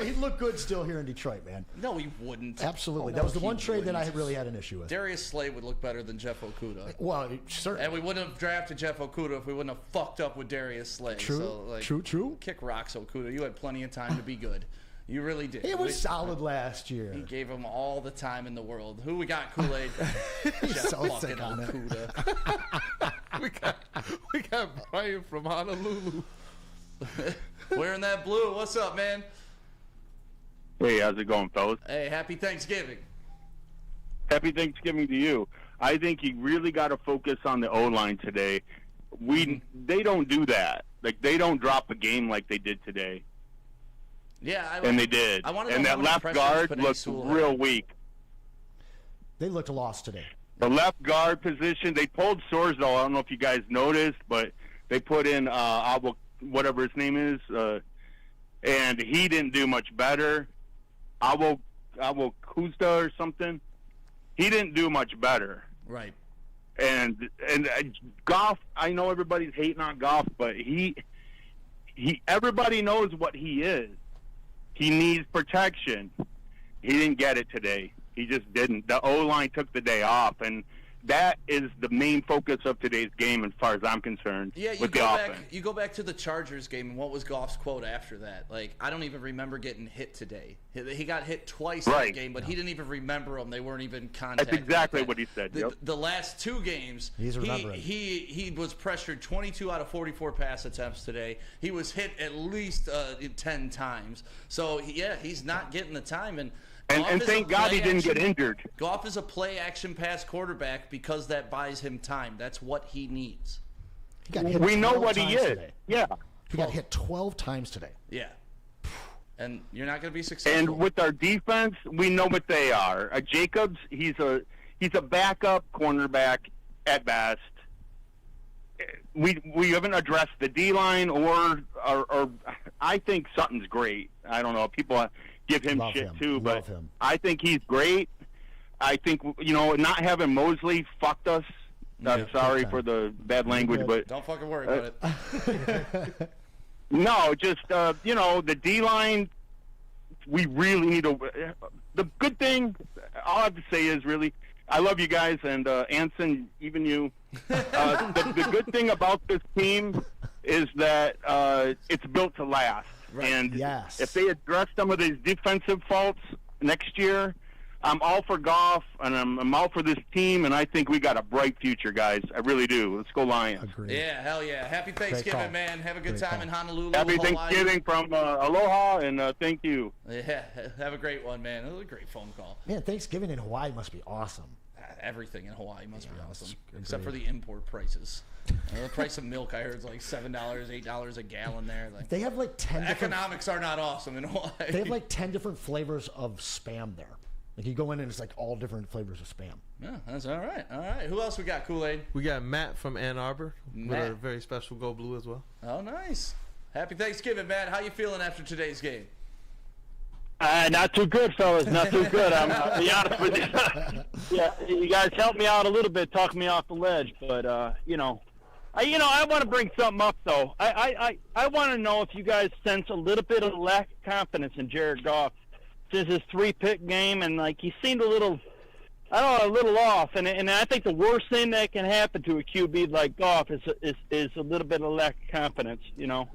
He'd look good still here in Detroit, man. No, he wouldn't. Absolutely. That was the one trade that I really had an issue with. Darius Slay would look better than Jeff Okudah. Well, certainly. And we wouldn't have drafted Jeff Okudah if we wouldn't have fucked up with Darius Slay. True. Kick rocks, Okudah. You had plenty of time to be good. You really did. He was solid last year. He gave him all the time in the world. Who we got, Kool-Aid? He's so sick on it. we got Brian from Honolulu. Wearing that blue. What's up, man? Hey, how's it going, fellas? Hey, happy Thanksgiving. Happy Thanksgiving to you. I think you really got to focus on the O-line today. They don't do that. Like, they don't drop a game like they did today. Yeah, and they did. And that left guard looked real weak. They looked lost today. The left guard position, they pulled Sorsdahl. I don't know if you guys noticed, but they put in whatever his name is, and he didn't do much better. Kuzda or something. He didn't do much better. Right. And Goff, I know everybody's hating on Goff, but everybody knows what he is. He needs protection. He didn't get it today. He just didn't. The O-line took the day off, and that is the main focus of today's game as far as I'm concerned. Yeah, you go back to the Chargers game, and what was Goff's quote after that? Like, I don't even remember getting hit today. He got hit twice in the game, but he didn't even remember them. They weren't even contact. That's exactly what he said. The last two games, he was pressured 22 out of 44 pass attempts today. He was hit at least 10 times. So, he's not getting the time. And thank God he didn't get injured. Goff is a play-action pass quarterback because that buys him time. That's what he needs. We know what he is. Today. Yeah. He got hit 12 times today. Yeah. And you're not going to be successful. And with our defense, we know what they are. Jacobs, he's a backup cornerback at best. We haven't addressed the D-line or I think Sutton's great. I don't know. People give him shit too, but I think he's great. I think, not having Mosley fucked us. I'm sorry for the bad language, but don't fucking worry about it. No, just the D-line, we really need to. The good thing, all I have to say is really, I love you guys, and Anson, even you. The good thing about this team is that it's built to last. Right. And if they address some of these defensive faults next year, I'm all for Goff, and I'm all for this team, and I think we got a bright future, guys. I really do. Let's go Lions. Agreed. Yeah, hell yeah. Happy Thanksgiving, man. Have a good time in Honolulu, Happy Hawaii. Thanksgiving from Aloha, and thank you. Yeah, have a great one, man. It was a great phone call. Man, Thanksgiving in Hawaii must be awesome. Everything in Hawaii must be awesome, except for the import prices. The price of milk, I heard, is like $7, $8 a gallon there. Like, they have like 10 economics are not awesome in Hawaii. They have like 10 different flavors of Spam there. Like, you go in and it's like all different flavors of Spam. Yeah, that's all right. All right. Who else we got, Kool-Aid? We got Matt from Ann Arbor with a very special Go Blue as well. Oh, nice. Happy Thanksgiving, Matt. How you feeling after today's game? Not too good, fellas. Not too good. I'll be honest with you. Yeah, you guys helped me out a little bit, talking me off the ledge. But I want to bring something up though. I want to know if you guys sense a little bit of lack of confidence in Jared Goff since his 3-pick game, and like he seemed a little off. And I think the worst thing that can happen to a QB like Goff is a little bit of lack of confidence.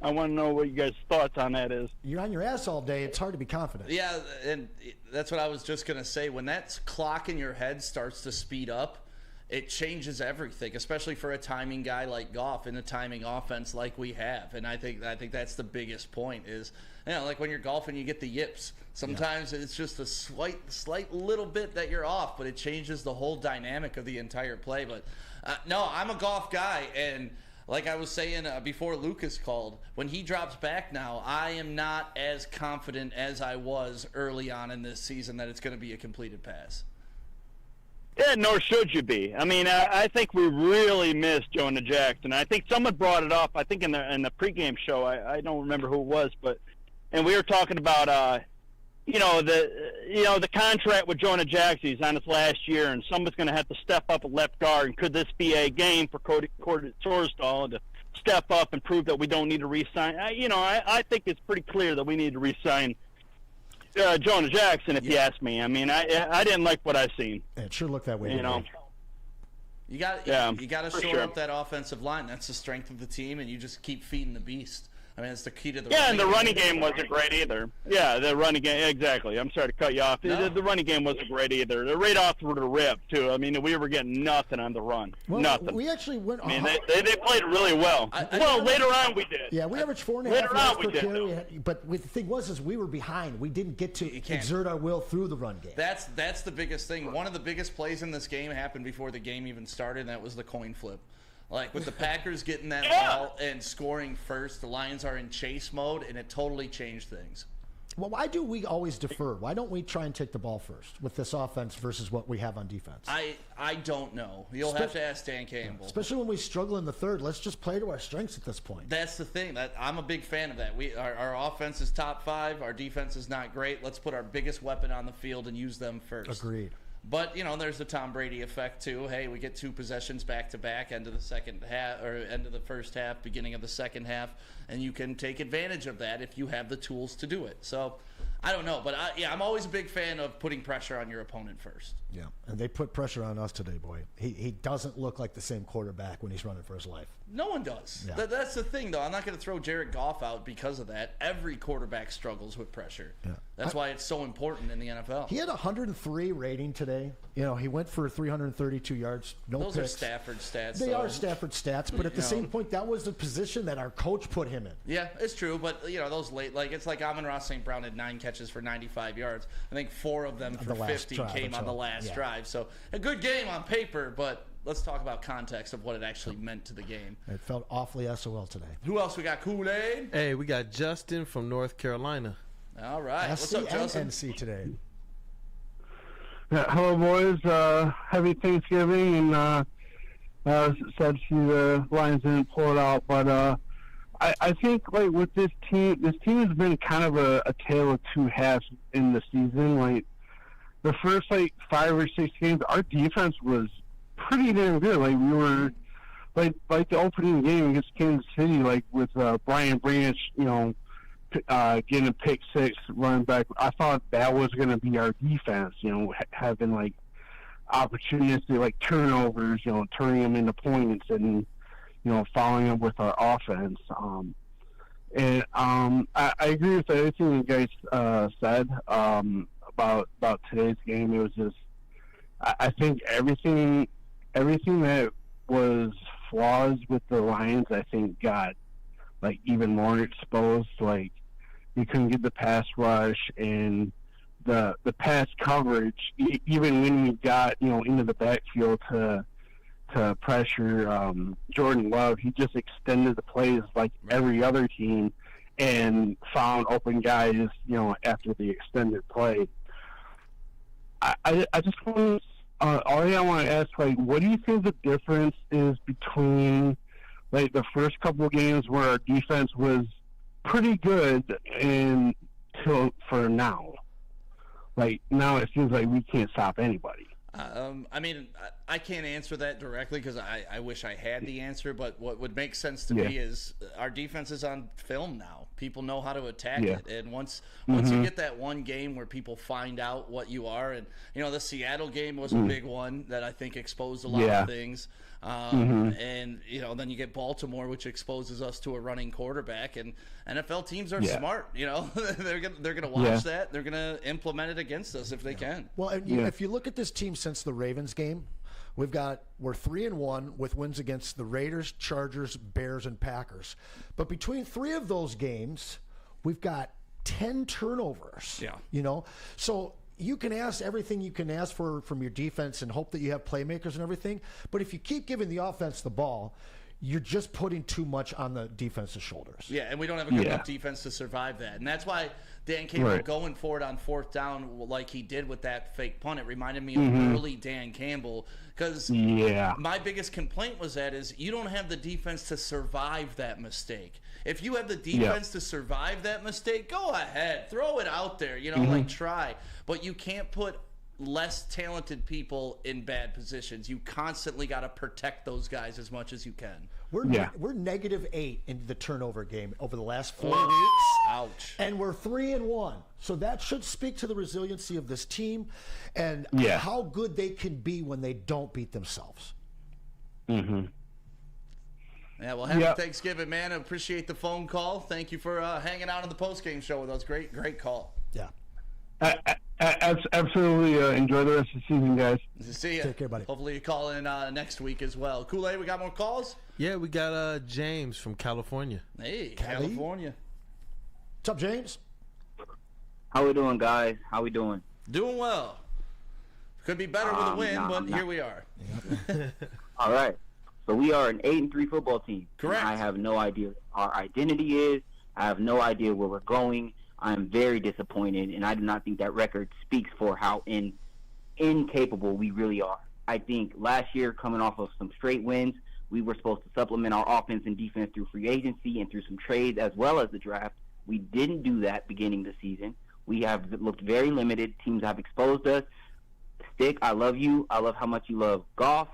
I want to know what you guys' thoughts on that is. You're on your ass all day. It's hard to be confident. Yeah, and that's what I was just gonna say. When that clock in your head starts to speed up, it changes everything, especially for a timing guy like Goff in a timing offense like we have. And I think that's the biggest point is, like when you're golfing, you get the yips. Sometimes it's just a slight little bit that you're off, but it changes the whole dynamic of the entire play. But no, I'm a Goff guy, and like I was saying before Lucas called, when he drops back now, I am not as confident as I was early on in this season that it's going to be a completed pass. Yeah, nor should you be. I mean, I think we really missed Jonah Jackson. I think someone brought it up. I think in the pregame show. I don't remember who it was, and we were talking about the contract with Jonah Jackson. He's on his last year, and someone's going to have to step up at left guard. And could this be a game for Cody Sorsdahl to step up and prove that we don't need to re-sign? I think it's pretty clear that we need to re-sign Jonah Jackson, if you ask me. I mean, I didn't like what I seen. It sure looked that way. You got to shore up that offensive line. That's the strength of the team, and you just keep feeding the beast. I mean, it's the key to the and the running game wasn't great either. Yeah, the running game, exactly. I'm sorry to cut you off. No. The running game wasn't great either. The right off the rip, too. I mean, we were getting nothing on the run. Well, nothing. We actually went. I mean, they played really well. Later on we did. Yeah, we averaged 4.5 yards per carry. But the thing was we were behind. We didn't get to exert our will through the run game. That's the biggest thing. One of the biggest plays in this game happened before the game even started, and that was the coin flip. Like, with the Packers getting that ball and scoring first, the Lions are in chase mode, and it totally changed things. Well, why do we always defer? Why don't we try and take the ball first with this offense versus what we have on defense? I don't know. You'll have to ask Dan Campbell. Especially when we struggle in the third. Let's just play to our strengths at this point. That's the thing. I'm a big fan of that. Our offense is top 5. Our defense is not great. Let's put our biggest weapon on the field and use them first. Agreed. But, there's the Tom Brady effect, too. Hey, we get 2 possessions back-to-back, end of the second half, or end of the first half, beginning of the second half, and you can take advantage of that if you have the tools to do it. So, I don't know. But, I'm always a big fan of putting pressure on your opponent first. Yeah, and they put pressure on us today, boy. He doesn't look like the same quarterback when he's running for his life. No one does. Yeah. That's the thing, though. I'm not going to throw Jared Goff out because of that. Every quarterback struggles with pressure. Yeah. That's why it's so important in the NFL. He had 103 rating today. He went for 332 yards. Those picks. are Stafford stats. They are Stafford stats, but at the same point, that was the position that our coach put him in. Yeah, it's true, but those late, it's like Amon-Ra St. Brown had 9 catches for 95 yards. I think 4 of them for 50 came on the last drive. So a good game on paper, but let's talk about context of what it actually meant to the game. It felt awfully SOL today. Who else we got? Kool-Aid? Hey, we got Justin from North Carolina. All right. What's up, Justin? NC today. Hello, boys. Happy Thanksgiving, and sad to see the Lions didn't pull it out. But I think, with this team has been kind of a tale of 2 halves in the season. Like, the first, 5 or 6 games, our defense was pretty damn good. Like, we were, like the opening game against Kansas City, with Brian Branch, getting a pick 6, running back. I thought that was going to be our defense, having opportunistic turnovers, turning them into points and, following up with our offense. I agree with everything you guys said about today's game. It was just, I think everything that was flaws with the Lions, I think got even more exposed. You couldn't get the pass rush and the pass coverage, even when we got into the backfield to pressure Jordan Love. He just extended the plays like every other team and found open guys after the extended play. I just want I want to ask, what do you think the difference is between the first couple of games where our defense was pretty good until for now? Now it seems like we can't stop anybody. I can't answer that directly because I wish I had the answer, but what would make sense to me is our defense is on film now. People know how to attack it, and once you get that one game where people find out what you are, and the Seattle game was a big one that I think exposed a lot of things. And then you get Baltimore, which exposes us to a running quarterback, and NFL teams are smart. They're gonna watch that. They're gonna implement it against us if they can. Well, if you look at this team since the Ravens game, we're 3-1 with wins against the Raiders, Chargers, Bears, and Packers. But between 3 of those games, we've got 10 turnovers. Yeah. So you can ask everything you can ask for from your defense and hope that you have playmakers and everything. But if you keep giving the offense the ball, you're just putting too much on the defense's shoulders. Yeah, and we don't have a good enough defense to survive that. And that's why Dan Campbell going for it on 4th down like he did with that fake punt, it reminded me of early Dan Campbell. Because my biggest complaint was you don't have the defense to survive that mistake. If you have the defense to survive that mistake, go ahead. Throw it out there, try. But you can't put less talented people in bad positions. You constantly got to protect those guys as much as you can. We're -8 in the turnover game over the last 4 weeks. Ouch. And we're 3-1. So that should speak to the resiliency of this team and how good they can be when they don't beat themselves. Yeah, well, happy Thanksgiving, man. I appreciate the phone call. Thank you for hanging out on the post-game show with us. Great call. Yeah. Absolutely. Enjoy the rest of the season, guys. Good to see you. Take care, buddy. Hopefully you call in next week as well. Kool-Aid, we got more calls? Yeah, we got James from California. Hey, California. What's up, James? How we doing, guys? How we doing? Doing well. Could be better with a win, but here we are. All right. So we are an 8-3 football team. Correct. I have no idea what our identity is. I have no idea where we're going. I'm very disappointed, and I do not think that record speaks for how incapable we really are. I think last year, coming off of some straight wins, we were supposed to supplement our offense and defense through free agency and through some trades as well as the draft. We didn't do that beginning the season. We have looked very limited. Teams have exposed us. Stick, I love you. I love how much you love Goff.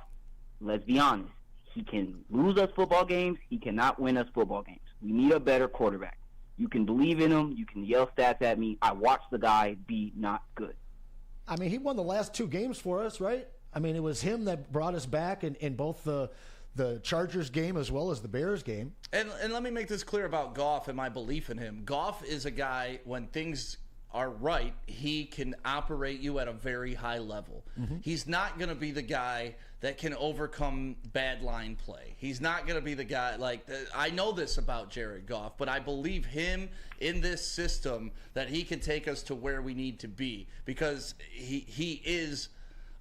Let's be honest. He can lose us football games. He cannot win us football games. We need a better quarterback. You can believe in him. You can yell stats at me. I watched the guy be not good. I mean, he won the last 2 games for us, right? I mean, it was him that brought us back in both the Chargers game as well as the Bears game. And let me make this clear about Goff and my belief in him. Goff is a guy, when things are right, he can operate you at a very high level. Mm-hmm. He's not going to be the guy that can overcome bad line play. He's not going to be the guy I know this about Jared Goff, but I believe him in this system that he can take us to where we need to be, because he is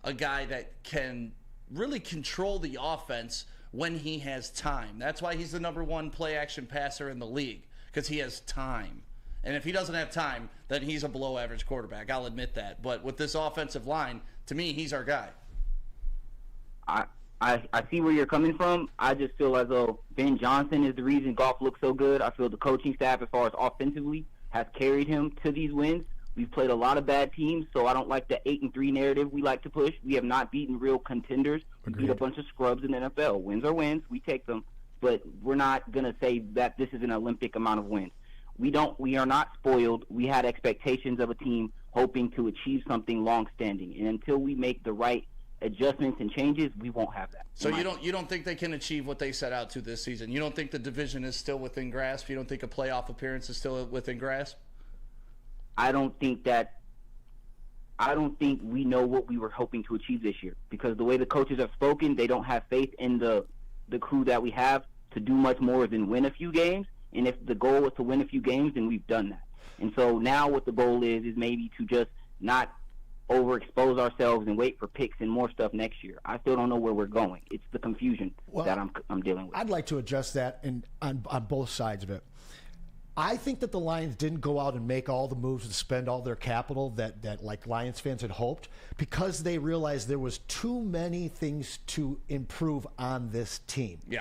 a guy that can really control the offense when he has time. That's why he's the #1 play action passer in the league, because he has time. And if he doesn't have time, then he's a below-average quarterback. I'll admit that. But with this offensive line, to me, he's our guy. I see where you're coming from. I just feel as though Ben Johnson is the reason Goff looks so good. I feel the coaching staff, as far as offensively, has carried him to these wins. We've played a lot of bad teams, so I don't like the 8-3 narrative we like to push. We have not beaten real contenders. We beat a bunch of scrubs in the NFL. Wins are wins. We take them. But we're not going to say that this is an Olympic amount of wins. We are not spoiled. We had expectations of a team hoping to achieve something long-standing. And until we make the right adjustments and changes, we won't have that. So you don't think they can achieve what they set out to this season? You don't think the division is still within grasp? You don't think a playoff appearance is still within grasp? I don't think we know what we were hoping to achieve this year, because the way the coaches have spoken, they don't have faith in the crew that we have to do much more than win a few games. And if the goal was to win a few games, then we've done that. And so now what the goal is maybe to just not overexpose ourselves and wait for picks and more stuff next year. I still don't know where we're going. It's the confusion that I'm dealing with. I'd like to address that on both sides of it. I think that the Lions didn't go out and make all the moves to spend all their capital that like Lions fans had hoped, because they realized there was too many things to improve on this team. Yeah.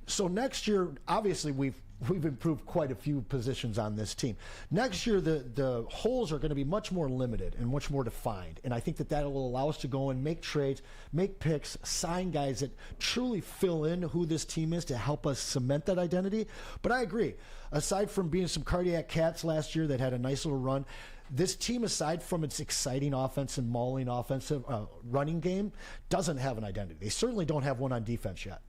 So next year, obviously, we've improved quite a few positions on this team. Next year, the holes are going to be much more limited and much more defined. And I think that will allow us to go and make trades, make picks, sign guys that truly fill in who this team is to help us cement that identity. But I agree. Aside from being some cardiac cats last year that had a nice little run, this team, aside from its exciting offense and mauling offensive running game, doesn't have an identity. They certainly don't have one on defense yet.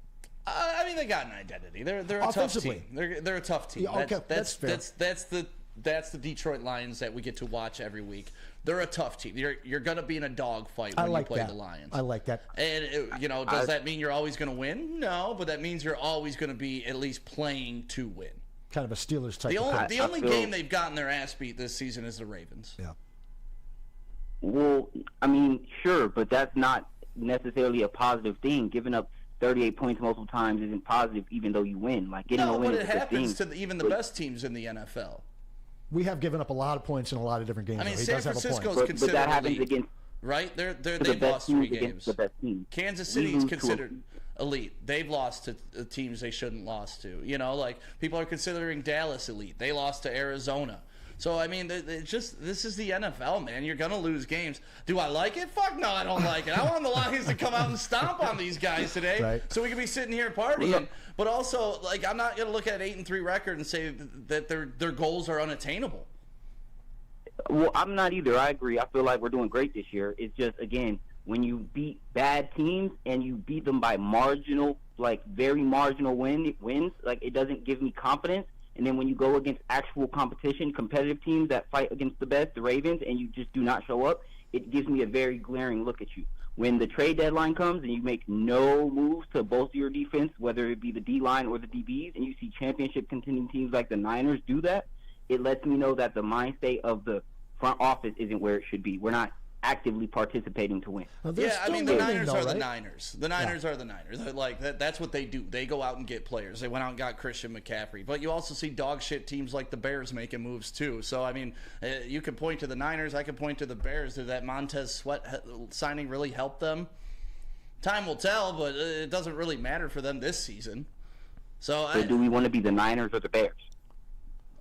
I mean, they got an identity. They're a tough team. They're a tough team. Yeah, okay, that's fair. That's the Detroit Lions that we get to watch every week. They're a tough team. You're going to be in a dogfight when you play the Lions. I like that. And does that mean you're always going to win? No, but that means you're always going to be at least playing to win. Kind of a Steelers type. The only game they've gotten their ass beat this season is the Ravens. Yeah. Well, I mean, sure, but that's not necessarily a positive thing. Giving up 38 points multiple times isn't positive, even though you win. Like getting a win is a good thing. But it happens to even the best teams in the NFL. We have given up a lot of points in a lot of different games. I mean, He San does have a point. Francisco's considered but that happens elite, against right? They've lost 3 games. The best team. Kansas City's considered elite. They've lost to teams they shouldn't lost to. People are considering Dallas elite. They lost to Arizona. So, I mean, this is the NFL, man. You're going to lose games. Do I like it? Fuck no, I don't like it. I want the Lions to come out and stomp on these guys today so we can be sitting here partying. But also, I'm not going to look at an 8-3 record and say that their goals are unattainable. Well, I'm not either. I agree. I feel like we're doing great this year. It's just, again, when you beat bad teams and you beat them by marginal, like very marginal wins, like it doesn't give me confidence. And then when you go against actual competition, competitive teams that fight against the best, the Ravens, and you just do not show up, it gives me a very glaring look at you. When the trade deadline comes and you make no moves to bolster your defense, whether it be the D-line or the DBs, and you see championship contending teams like the Niners do that, it lets me know that the mind state of the front office isn't where it should be. We're not actively participating to win. Well, the Niners are the Niners. The Niners are the Niners. Like that's what they do. They go out and get players. They went out and got Christian McCaffrey. But you also see dog shit teams like the Bears making moves too. So I mean, you can point to the Niners. I can point to the Bears. Did that Montez Sweat signing really help them? Time will tell, but it doesn't really matter for them this season. So do we want to be the Niners or the Bears?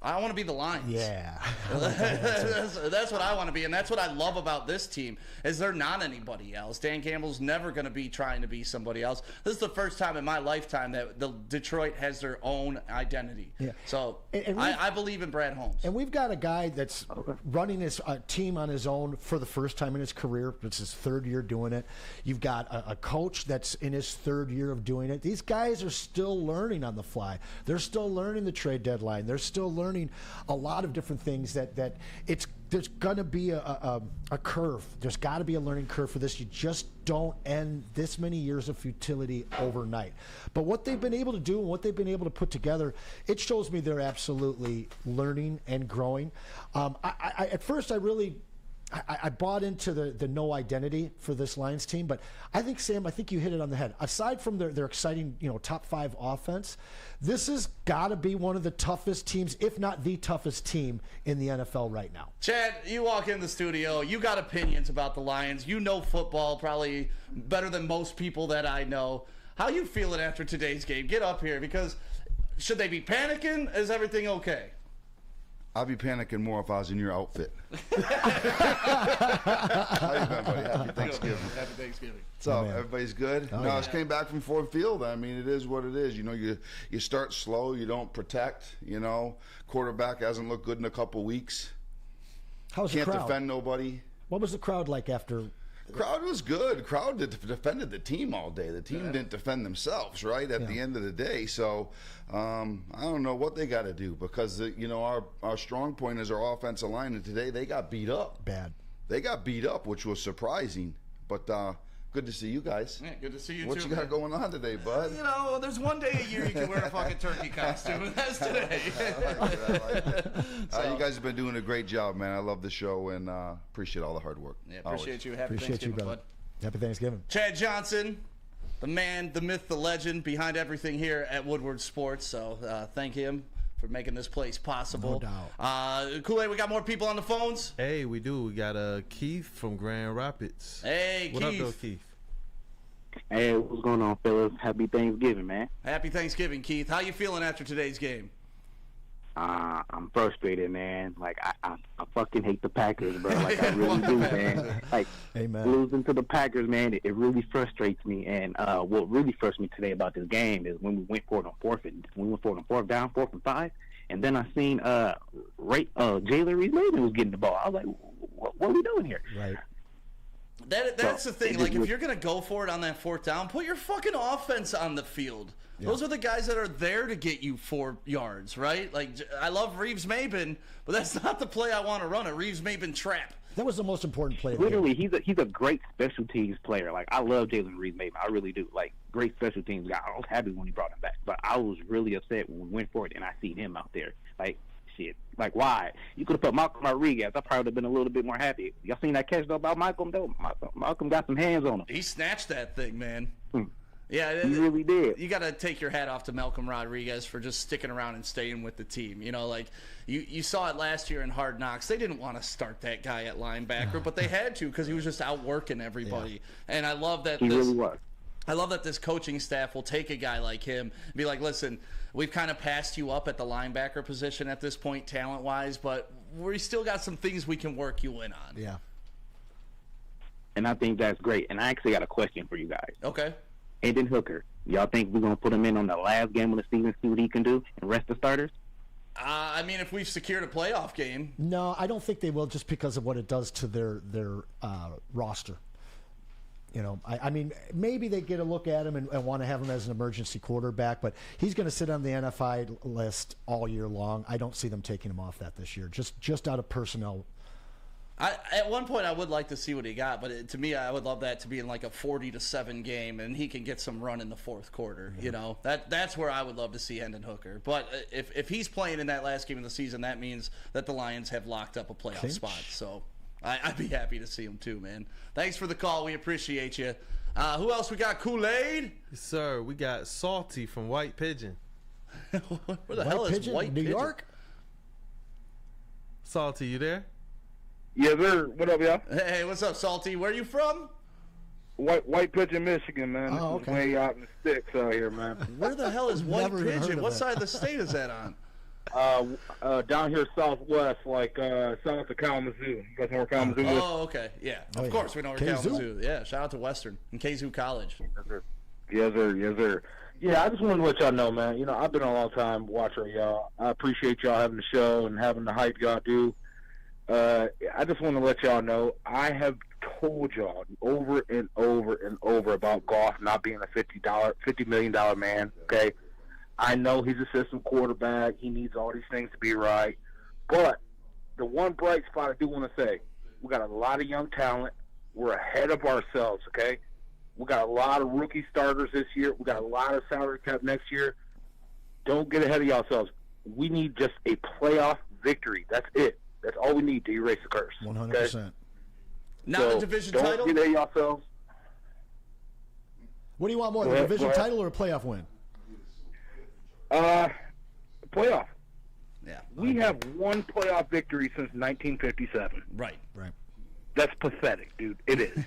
I want to be the Lions. Yeah. That's what I want to be, and that's what I love about this team is they're not anybody else. Dan Campbell's never going to be trying to be somebody else. This is the first time in my lifetime that the Detroit has their own identity. Yeah. So I believe in Brad Holmes. And we've got a guy that's running his team on his own for the first time in his career. It's his third year doing it. You've got a coach that's in his third year of doing it. These guys are still learning on the fly. They're still learning the trade deadline. They're still learning a lot of different things that there's going to be a curve. There's got to be a learning curve for this. You just don't end this many years of futility overnight. But what they've been able to do and what they've been able to put together, it shows me they're absolutely learning and growing. At first, I bought into the no identity for this Lions team, but I think, Sam, you hit it on the head. Aside from their exciting, top 5 offense, this has got to be one of the toughest teams, if not the toughest team in the NFL right now. Chad, you walk in the studio, you got opinions about the Lions. You know football probably better than most people that I know. How you feeling after today's game? Get up here, because should they be panicking? Is everything okay? I'd be panicking more if I was in your outfit. How you been, buddy? Happy Thanksgiving. Happy Thanksgiving. So everybody's good? I just came back from Ford Field. I mean, it is what it is. You start slow. You don't protect. Quarterback hasn't looked good in a couple weeks. How's the crowd? Can't defend nobody. What was the crowd like after? Crowd was good. Crowd defended the team all day. The team didn't defend themselves, right, at the end of the day. So I don't know what they got to do, because our strong point is our offensive line, and today they got beat up. Bad. They got beat up, which was surprising. But good to see you guys. Yeah, good to see you what too. What you got going on today, bud? There's one day a year you can wear a fucking turkey costume, and that's today. I like it. You guys have been doing a great job, man. I love the show, and appreciate all the hard work. Yeah, appreciate you. Happy Appreciate Thanksgiving, you, brother. bud. Happy Thanksgiving. Chad Johnson, the man, the myth, the legend behind everything here at Woodward Sports. So thank him for making this place possible. No doubt. Kool-Aid, we got more people on the phones? Hey, we do. We got Keith from Grand Rapids. Hey, what Keith. What up, though, Keith? Hey, what's going on, fellas? Happy Thanksgiving, man. Happy Thanksgiving, Keith. How you feeling after today's game? I'm frustrated, man. Like, I fucking hate the Packers, bro. Like, I really do, man. Like, losing to the Packers, man, it really frustrates me. And what really frustrates me today about this game is when we went for it on fourth down, 4th and 5, and then I seen Jalen Reed-Mason was getting the ball. I was like, what are we doing here? Right. That's the thing. Like, if you're going to go for it on that 4th down, put your fucking offense on the field. Yeah. Those are the guys that are there to get you 4 yards, right? Like, I love Reeves-Maben, but that's not the play I want to run, a Reeves-Maben trap. That was the most important play. Literally, he's a great special teams player. Like, I love Jalen Reeves-Maben. I really do. Like, great special teams guy. I was happy when he brought him back, but I was really upset when we went for it and I seen him out there. Like, shit. Like, why? You could have put Malcolm Rodriguez. I probably would have been a little bit more happy. Y'all seen that catch, though, about Malcolm, though? Malcolm got some hands on him. He snatched that thing, man. Yeah, he really did. You got to take your hat off to Malcolm Rodriguez for just sticking around and staying with the team. Like, you saw it last year in Hard Knocks. They didn't want to start that guy at linebacker, but they had to because he was just outworking everybody. Yeah. And I love that. He really was. I love that this coaching staff will take a guy like him and be like, listen, we've kind of passed you up at the linebacker position at this point talent-wise, but we still got some things we can work you in on. Yeah. And I think that's great. And I actually got a question for you guys. Okay. Aiden Hooker, y'all think we're going to put him in on the last game of the season, see what he can do, and rest the starters? I mean, if we've secured a playoff game. No, I don't think they will, just because of what it does to their roster. I mean, maybe they get a look at him and want to have him as an emergency quarterback, but he's going to sit on the NFI list all year long. I don't see them taking him off that this year, just out of personnel. At one point, I would like to see what he got, but to me, I would love that to be in like a 40-7 game, and he can get some run in the fourth quarter. That's where I would love to see Hendon Hooker. But if he's playing in that last game of the season, that means that the Lions have locked up a playoff spot. So I'd be happy to see him too, man. Thanks for the call. We appreciate you. Who else we got? Kool-Aid? Yes, sir. We got Salty from White Pigeon. Where the hell is White New Pigeon? York? Salty, you there? Yeah, sir. What up, y'all? Hey, what's up, Salty? Where are you from? White Pigeon, Michigan, man. Oh, This is okay. way out in the sticks out here, man. Where the hell is White Never even heard Pigeon? of What it. side of the state is that on? Down here southwest, like south of Kalamazoo. You guys know where Kalamazoo is? Oh, okay. Yeah. Oh, Of yeah. course we know where Kazoo? Kalamazoo. Yeah, shout out to Western and Kazoo College. Yes, sir. Yes, sir. Yeah, I just wanted to let y'all know, man. I've been a long time watcher of y'all. I appreciate y'all having the show and having the hype y'all do. I just want to let y'all know I have told y'all over and over and over about Goff not being a $50 million man. Okay, I know he's a system quarterback. He needs all these things to be right. But the one bright spot I do want to say, we got a lot of young talent. We're ahead of ourselves. Okay, we got a lot of rookie starters this year. We got a lot of salary cap next year. Don't get ahead of yourselves. We need just a playoff victory. That's it. That's all we need to erase the curse. 100%. Not a division title? Don't get ahead of yourselves. What do you want more, Go a ahead, division go ahead. title or a playoff win? Playoff. Yeah. We have one playoff victory since 1957. Right. That's pathetic, dude. It is.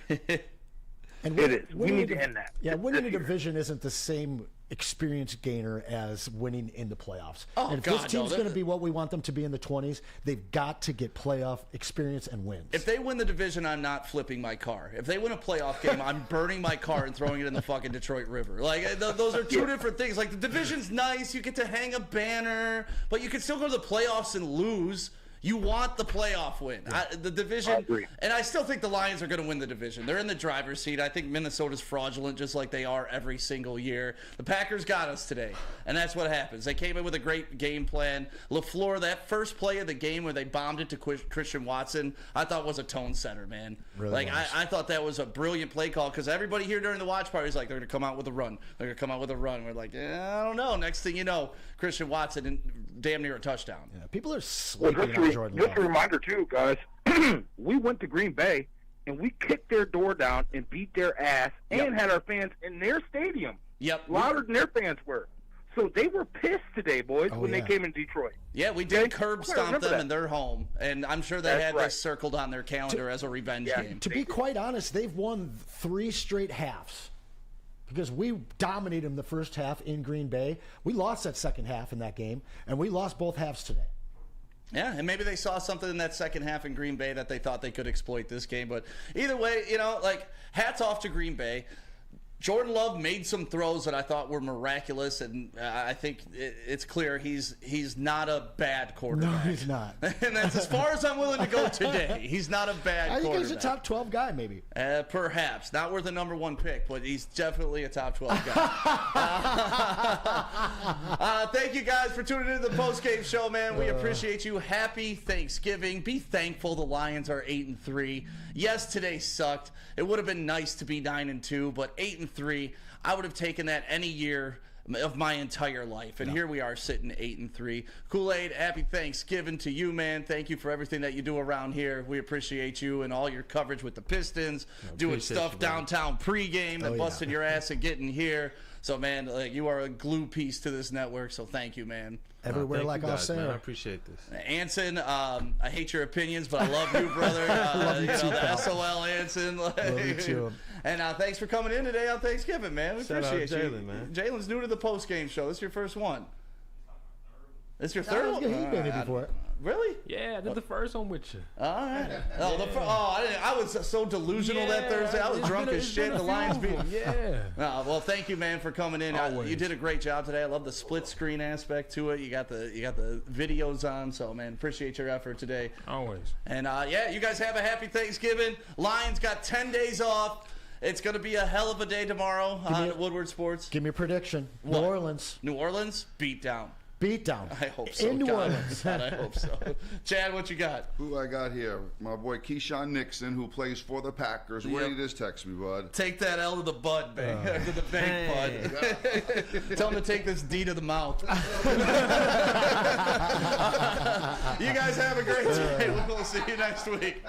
And It is. We winning need a- to end that. Yeah, winning a This year. division isn't the same experience gainer as winning in the playoffs. Oh, and if God, this team's no. going to be what we want them to be in the 20s, they've got to get playoff experience and wins. If they win the division, I'm not flipping my car. If they win a playoff game, I'm burning my car and throwing it in the fucking Detroit River. Like, those are two different things. Like, the division's nice. You get to hang a banner, but you can still go to the playoffs and lose. You want the playoff win. The division, I agree. and I still think the Lions are going to win the division. They're in the driver's seat. I think Minnesota's fraudulent, just like they are every single year. The Packers got us today, and that's what happens. They came in with a great game plan. LaFleur, that first play of the game where they bombed it to Christian Watson, I thought was a tone setter, man. Really was. I thought that was a brilliant play call because everybody here during the watch party is like, they're going to come out with a run. They're going to come out with a run. We're like, yeah, I don't know. Next thing you know, Christian Watson and damn near a touchdown. Yeah, people are Well, sleeping on Jordan just a Love. reminder, too, guys. We went to Green Bay, and we kicked their door down and beat their ass and had our fans in their stadium. Yep. Louder than their fans were. So they were pissed today, boys, Oh, when yeah. they came in Detroit. Yeah, we did Okay? curb I stomp remember them that. in their home, and I'm sure they That's had right. this circled on their calendar as a revenge game. To be quite honest, they've won 3 straight halves because we dominated them the first half in Green Bay. We lost that second half in that game, and we lost both halves today. Yeah, and maybe they saw something in that second half in Green Bay that they thought they could exploit this game. But either way, like, hats off to Green Bay. Jordan Love made some throws that I thought were miraculous, and I think it's clear he's not a bad No, quarterback. he's not. And that's as far as I'm willing to go today. He's not a bad I think quarterback. he's a top 12 guy, maybe. Perhaps. Not worth the number 1 pick, but he's definitely a top 12 guy. Thank you guys for tuning into the postgame show, man. We appreciate you. Happy Thanksgiving. Be thankful the Lions are 8-3. Yes, today sucked. It would have been nice to be 9-2, but 8-3, I would have taken that any year of my entire life. And here we are sitting 8-3. Kool-Aid, happy Thanksgiving to you, man. Thank you for everything that you do around here. We appreciate you and all your coverage with the Pistons, doing appreciate stuff you, brother. downtown pregame and yeah. busting your ass and getting here. So, man, you are a glue piece to this network, so thank you, man. Everywhere Thank like you I'll guys, say. man. I appreciate this. Anson, I hate your opinions, but I love you, brother. Love you too, the pal. SOL Anson. Love you too. And thanks for coming in today on Thanksgiving, man. We Shout out appreciate you. Jalen, man. Jalen's new to the post-game show. This is your first one. This your No, third one? he's been here before. Really? Yeah, I did the first one with you. All right. I was so delusional that Thursday. I was drunk as shit. The Lions beat. Yeah. Well, thank you, man, for coming in. Always. You did a great job today. I love the split screen aspect to it. You got the videos on, so man, appreciate your effort today. Always. And yeah, you guys have a happy Thanksgiving. Lions got 10 days off. It's going to be a hell of a day tomorrow on Woodward Sports. Give me a prediction. What? New Orleans. New Orleans, beat down. Beat down. I hope so. In New Orleans. God, I hope so. Chad, what you got? Who I got here? My boy Keyshawn Nixon, who plays for the Packers. Where you just text me, bud? Take that L to the bud, to the bank, bud. Tell him to take this D to the mouth. You guys have a great day. We'll see you next week.